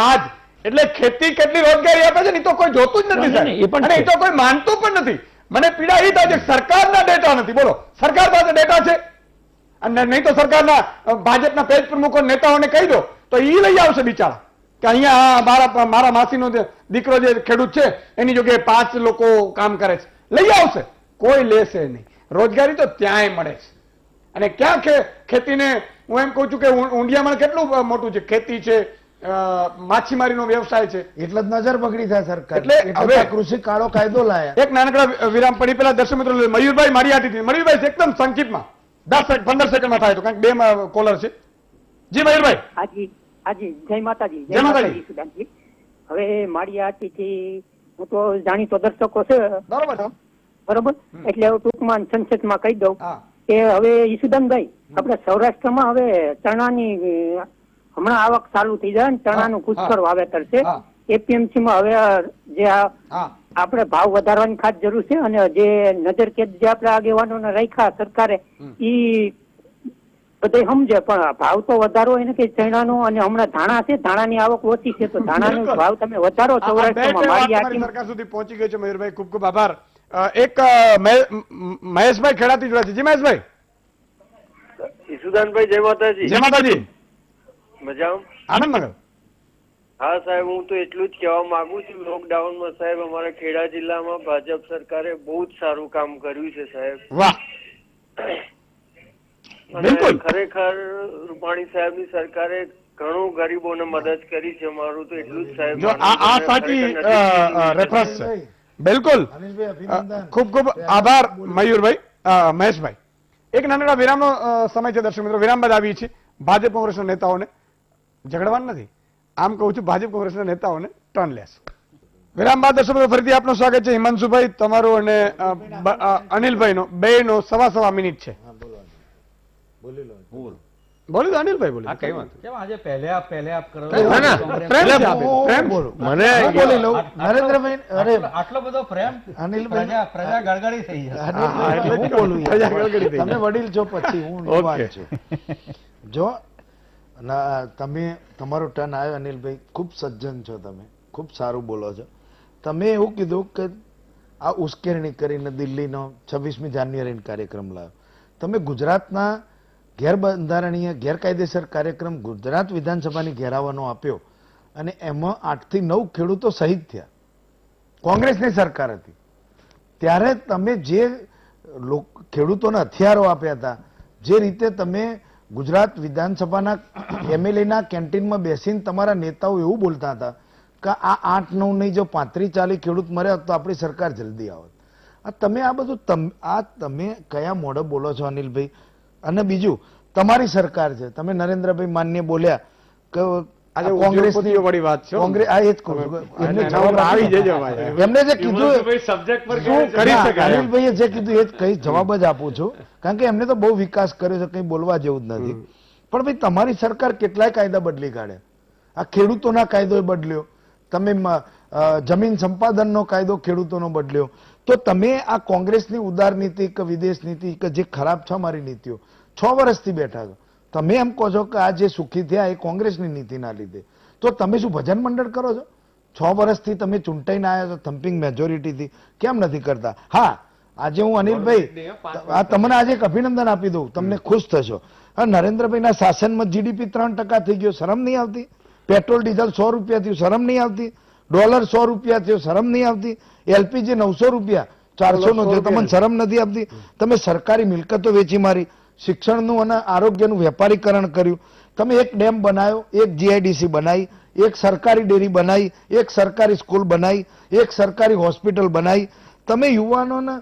આજ એટલે ખેતી કેટલી રોજગારી આપે છે ને એ તો કોઈ જોતું જ નથી નહીં, એ પણ સાહેબ. અને એ તો કોઈ માનતું પણ નથી. મને પીડા એ થાય છે કે સરકારના ડેટા નથી. બોલો, સરકાર પાસે ડેટા છે અને નહીં તો સરકારના ભાજપના પેજ પ્રમુખો નેતાઓને કહી દો તો એ લઈ આવશે બિચારા કે અહીંયા મારા માસીનો દીકરો જે ખેડૂત છે એની જગ્યાએ 5 લોકો કામ કરે છે. લઈ આવશે, કોઈ લેશે નહીં. રોજગારી તો ત્યાંય મળે છે. અને ક્યાં ખેતીને હું એમ કહું છું કે ઊંડિયામાં કેટલું મોટું છે, ખેતી છે, માછીમારીનો વ્યવસાય છે. એટલે જ નજર બગડી થાય સરકાર. એટલે હવે આ કૃષિ કાળો કાયદો લાયા. એક નાનકડા વિરામ પડી પેલા દર્શક મિત્રો મયુરભાઈ માળિયાથી. મયુરભાઈ એકદમ સંક્ષિપ્તમાં 10-15 સેકન્ડમાં થાય તો કારણ કે 2 કોલર છે. જી મયુરભાઈ. હાજી જય માતાજી. જય માતાજી. સુદાનજી, હવે માળિયાથી હું તો જાણીતો દર્શકો છે બરોબર છે. બરોબર, એટલે હવે ટૂંકમાં સંક્ષેપમાં કહી દઉં હા. કે હવે ઈસુદાનભાઈ, આપણે સૌરાષ્ટ્રમાં હવે ચણાની હમણાં આવક ચાલુ થઈ જાય ને ચણાનું પુષ્કળ વાવેતર છે. હા. એપીએમસી માં હવે જે હા. આપણે ભાવ વધારવાની ખાસ જરૂર છે અને જે નજરકેદ જે આપણે આગેવાનોને રાખ્યા સરકારે ઈ બધે સમજે, પણ ભાવ તો વધારો એને કે ચણાનો, અને હમણાં ધાણા છે, ધાણાની આવક ઓછી છે તો ધાણાનો ભાવ તમે વધારો સૌરાષ્ટ્રમાં. મારી આટલી સરકાર સુધી પહોંચી ગઈ છે. મયુરભાઈ ખૂબ ખૂબ આભાર. એક મહેશભાઈ ખેડાથી જોડાયા છે. જી મહેશભાઈ. ઈસુદાનભાઈ જય માતાજી. જય માતાજી. મજામાં? આનંદનગર. હા સાહેબ, હું તો એટલું જ કહેવા માંગુ છું, લોકડાઉનમાં સાહેબ અમારા ખેડા જિલ્લામાં ભાજપ સરકારે બહુ જ સારું કામ કર્યું છે સાહેબ. વાહ. અને બિલકુલ. ખરેખર રૂપાણી સાહેબની સરકારે ઘણું ગરીબોને મદદ કરી છે. મારું તો એટલું જ સાહેબ જો આ સાચી રેફરન્સ છે. બિલકુલ. અનિશભાઈ, અભિનંદન. ખૂબ ખૂબ આભાર મયુરભાઈ. મહેશભાઈ, એક નાનકડા વિરામનો સમય છે દર્શક મિત્રો. વિરામ બાદ આવીએ છીએ. ભાજપ કોંગ્રેસના નેતાઓને ઝઘડવાનું નથી, આમ કહું છું ભાજપ કોંગ્રેસના નેતાઓને ટર્ન લેશે. વિરામ બાદ દર્શક મિત્રો ફરીથી આપનું સ્વાગત છે. હિમાંશુભાઈ, તમારું અને અનિલભાઈનો બેનો 1.25 મિનિટ છે. બોલી લો. બોલી દો અનિલભાઈ, બોલી હા, કઈ વાંધો કેમ આજે પહેલે આપ કરો ના, ના, પ્રેમથી આપે, પ્રેમ બોલું મને હું બોલી લઉં નરેન્દ્રભાઈ. અરે આટલો બધો પ્રેમ અનિલભાઈ. પ્રજા ગળગળી થઈ જશે. અનિલભાઈ, હું બોલું યાર. પ્રજા ગળગળી થઈ તમે વડીલ છો, પછી હું યુવાન ઓકે. છું. જો તમે તમારો ટર્ન આવ્યો અનિલભાઈ, ખૂબ સજ્જન છો તમે, ખૂબ સારું બોલો છો. તમે એવું કીધું કે આ ઉશ્કેરણી કરીને દિલ્હીનો 26મી જાન્યુઆરીનો કાર્યક્રમ લાવ્યો. તમે ગુજરાતના ગેરબંધારણીય ગેરકાયદેસર કાર્યક્રમ ગુજરાત વિધાનસભાની ઘેરાવાનો આપ્યો અને એમાં 8 થી 9 ખેડૂતો શહીદ થયા. કોંગ્રેસની સરકાર હતી ત્યારે તમે જે ખેડૂતોને હથિયારો આપ્યા હતા, જે રીતે તમે ગુજરાત વિધાનસભાના એમએલએના કેન્ટીનમાં બેસીને તમારા નેતાઓ એવું બોલતા હતા કે આ 8-9 નહીં, જો 35-40 ખેડૂત મર્યા હોત તો આપણી સરકાર જલ્દી આવત. આ તમે આ બધું તમે કયા મોઢે બોલો છો અનિલભાઈ? અને બીજું, તમારી સરકાર છે, તમે નરેન્દ્રભાઈ માન્ય બોલ્યા કે આજે કોંગ્રેસની ઉદ્યોગપતિઓ વાળી વાત છે. કોંગ્રેસ આ એ જ કહું છું. એમને અને જવાબ આવી આપી જજો ભાઈ. એમને જે કીધું સબ્જેક્ટ પર શું કરી ના, શકાય એમ? અનિલભાઈએ જે કીધું એ જ કઈ જવાબ જ આપું છું, કારણ કે એમને તો બહુ વિકાસ કર્યો છે, કઈ બોલવા જેવું જ નથી. પણ ભાઈ તમારી સરકાર કેટલાય કાયદા બદલી કાઢ્યા. આ ખેડૂતોના કાયદો બદલ્યો, તમે જમીન સંપાદનનો કાયદો ખેડૂતોનો બદલ્યો. તો તમે આ કોંગ્રેસની ઉદાર નીતિ કે વિદેશ નીતિ કે જે ખરાબ છે અમારી નીતિઓ 6 વર્ષથી બેઠા છો. તમે એમ કહો છો કે આ જે સુખી થયા એ કોંગ્રેસની નીતિના લીધે. તો તમે શું ભજન મંડળ કરો છો? 6 વર્ષથી તમે ચૂંટાઈને આવ્યા છો થમ્પિંગ મેજોરિટીથી, કેમ નથી કરતા? હા, આજે હું અનિલભાઈ આ તમને આજે એક અભિનંદન આપી દઉં, તમને ખુશ થશો. હા, નરેન્દ્રભાઈના શાસનમાં જીડીપી 3% થઈ ગયો, શરમ નહીં આવતી? પેટ્રોલ ડીઝલ 100 રૂપિયા થયું, શરમ નહીં આવતી? ડોલર 100 રૂપિયા થયો, શરમ નહીં આવતી? એલપીજી 900 રૂપિયા, 400 નો થયો, તમને શરમ નથી આવતી? તમે સરકારી મિલકતો વેચી મારી, શિક્ષણનું અને આરોગ્યનું વેપારીકરણ કર્યું, તમે એક ડેમ બનાવ્યો, એક જીઆઈડીસી બનાવી, એક સરકારી ડેરી બનાવી, એક સરકારી સ્કૂલ બનાવી, એક સરકારી હોસ્પિટલ બનાવી. તમે યુવાનોને,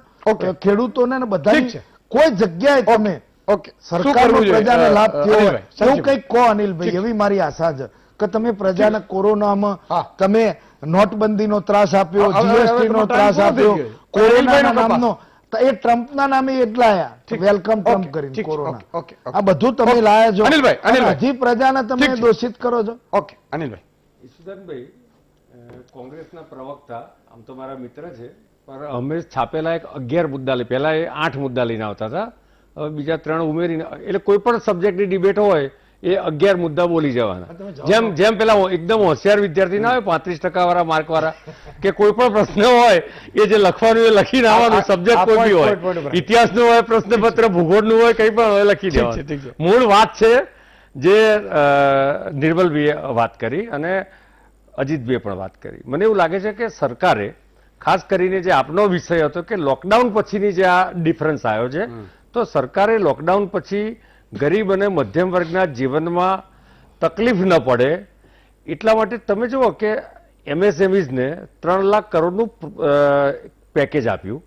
ખેડૂતોને ને બધાની કોઈ જગ્યાએ તમે ઓકે, શું સરકારનો કરવું જોઈએ? પ્રજાને લાભ થયો હોય અનિલભાઈ, એવું કંઈક કહો અનિલભાઈ, એવી મારી આશા છે કે તમે પ્રજાને કોરોનામાં હા. તમે નોટબંધીનો ત્રાસ આપ્યો, હવે જીએસટી નો તમારો ત્રાસ time પૂરો આપ્યો, થઈ ગયો. કોરોનાના અનિલભાઈનો કપાસ. નામનો તો એ ટ્રમ્પના નામે એટલા આયા, વેલકમ ટ્રમ્પ ઓકે, કરીને ઠીક છે, કોરોના. Okay, okay. આ બધું તમે લાયા છો. અનિલભાઈ, અને અનિલભાઈ. હજી પ્રજાને તમે ઠીક છે. દોષિત કરો છો. ઓકે, અનિલભાઈ. ઈશુદાનભાઈ, કોંગ્રેસના પ્રવક્તા આમ તો મારા મિત્ર છે, પણ અમે છાપેલા એક 11 મુદ્દા લઈ, પહેલા એ 8 મુદ્દા લઈને આવતા હતા, હવે બીજા 3 ઉમેરીને, એટલે કોઈ પણ સબ્જેક્ટની ડિબેટ હોય એ 11 મુદ્દા બોલી જવાના. જેમ પેલા એકદમ હોશિયાર વિદ્યાર્થી ના હોય 35% વાળા માર્ક વાળા, કે કોઈ પણ પ્રશ્ન હોય એ જે લખવાનું એ લખીને આવવાનું, સબ્જેક્ટ કોઈ બી હોય, ઇતિહાસનું હોય, પ્રશ્નપત્ર, ભૂગોળનું હોય, કંઈ પણ હોય લખી ઠીક છે. દેવાનું. મૂળ વાત છે જે નિર્મલભાઈએ વાત કરી અને અજીતભાઈએ પણ વાત કરી. મને એવું લાગે છે કે સરકારે ખાસ કરીને જે આપનો વિષય હતો કે લોકડાઉન પછીની જે આ ડિફરન્સ આવ્યો છે, તો સરકારે લોકડાઉન પછી ગરીબ અને મધ્યમ વર્ગના જીવનમાં તકલીફ ન પડે એટલા માટે તમે જુઓ કે એમએસએમઈઝને 3 લાખ કરોડનું પેકેજ આપ્યું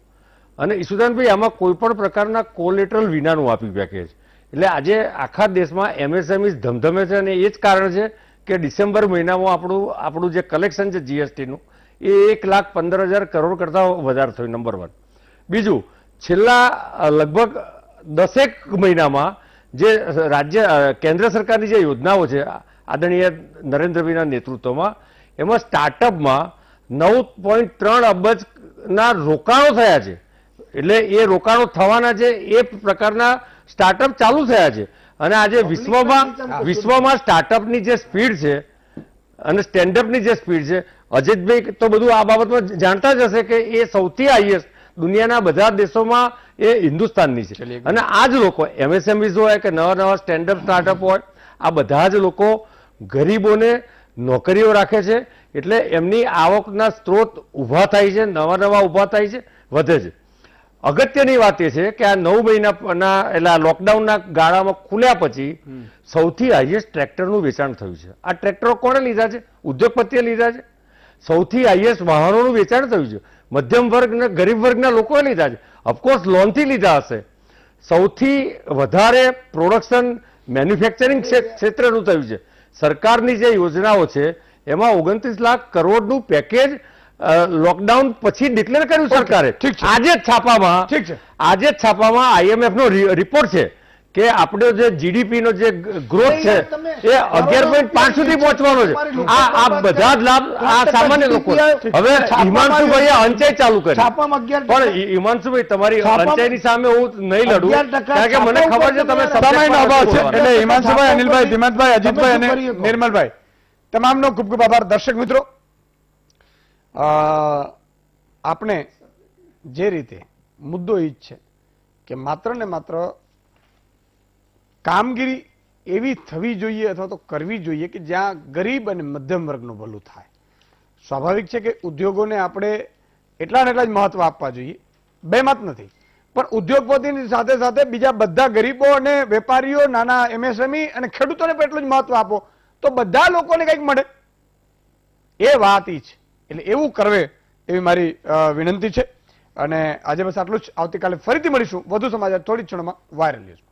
અને ઈશુદાનભાઈ આમાં કોઈ પણ પ્રકારના કોલેટરલ વિનાનું આપ્યું પેકેજ. એટલે આજે આખા દેશમાં એમએસએમઈઝ ધમધમે છે અને એ જ કારણ છે કે ડિસેમ્બર મહિનામાં આપણું જે કલેક્શન છે જીએસટીનું એ 1,15,000 કરોડ કરતાં વધારે થયું, નંબર 1. બીજું, છેલ્લા લગભગ 10 મહિનામાં જે કેન્દ્ર સરકારની જે યોજનાઓ છે આદરણીય નરેન્દ્રભાઈના નેતૃત્વમાં, એમાં સ્ટાર્ટઅપમાં 9.3 અબજના રોકાણો થયા છે. એટલે એ રોકાણો થવાના છે, એ પ્રકારના સ્ટાર્ટઅપ ચાલુ થયા છે. અને આજે વિશ્વમાં સ્ટાર્ટઅપની જે સ્પીડ છે અને સ્ટેન્ડઅપની જે સ્પીડ છે, અજીતભાઈ તો બધું આ બાબતમાં જાણતા જ હશે કે એ સૌથી હાઈએસ્ટ દુનિયાના બધા દેશોમાં એ હિન્દુસ્તાનની છે. અને આ જ લોકો એમએસએમઈઝ હોય કે નવા સ્ટેન્ડઅપ સ્ટાર્ટઅપ હોય, આ બધા જ લોકો ગરીબોને નોકરીઓ રાખે છે, એટલે એમની આવકના સ્ત્રોત ઊભા થાય છે, નવા ઊભા થાય છે, વધે છે. અગત્યની વાત એ છે કે આ 9 મહિનાના એટલે આ લોકડાઉનના ગાળામાં ખુલ્યા પછી સૌથી હાઈએસ્ટ ટ્રેક્ટરનું વેચાણ થયું છે. આ ટ્રેક્ટરો કોણે લીધા છે? ઉદ્યોગપતિએ લીધા છે. સૌથી હાઈએસ્ટ વાહનોનું વેચાણ થયું છે, મધ્યમ વર્ગ અને ગરીબ વર્ગના લોકોએ લીધા છે. ઓફકોર્સ લોનથી લીધા હશે. સૌથી વધારે પ્રોડક્શન મેન્યુફેક્ચરિંગ ક્ષેત્રનું થયું છે. સરકારની જે યોજનાઓ છે એમાં 29 લાખ કરોડનું પેકેજ લોકડાઉન પછી ડિક્લેર કર્યું સરકારે. આજે જ છાપામાં આઈએમએફ નો રિપોર્ટ છે કે આપણો જે જીડીપી નો જે ગ્રોથ છે એ 11.5 સુધી પહોંચવાનો છે. આ બધા જ લાભ આ સામાન્ય લોકો. હવે હિમાંશુભાઈએ અંચાઈ ચાલુ કરી, છાપામાં 11% પણ હિમાંશુભાઈ તમારી અંચાઈની સામે હું નહીં લડું, 11% કારણ કે મને ખબર છે તમે સમયનો અભાવ છે. એટલે હિમાંશુભાઈ, અનિલભાઈ, ધીમતભાઈ, અજીતભાઈ અને નિર્મલભાઈ, તમામનો ખૂબ ખૂબ આભાર. દર્શક મિત્રો, આપણે જે રીતે મુદ્દો એ જ છે કે માત્ર ને માત્ર કામગીરી એવી થવી જોઈએ અથવા તો કરવી જોઈએ કે જ્યાં ગરીબ અને મધ્યમ વર્ગનું ભલું થાય. સ્વાભાવિક છે કે ઉદ્યોગોને આપણે એટલા ને એટલા જ મહત્વ આપવા જોઈએ, બે મત નથી, પણ ઉદ્યોગપતિની સાથે સાથે બીજા બધા ગરીબો અને વેપારીઓ, નાના એમએસએમઈ અને ખેડૂતોને પણ એટલું જ મહત્વ આપો તો બધા લોકોને કંઈક મળે. એ વાત ઈ છે. એટલે એવું કરવે એવી મારી વિનંતી છે. અને આજે બસ આટલું જ. આવતીકાલે ફરીથી મળીશું વધુ સમાચાર થોડી ક્ષણોમાં વાયરલ ન્યૂઝ.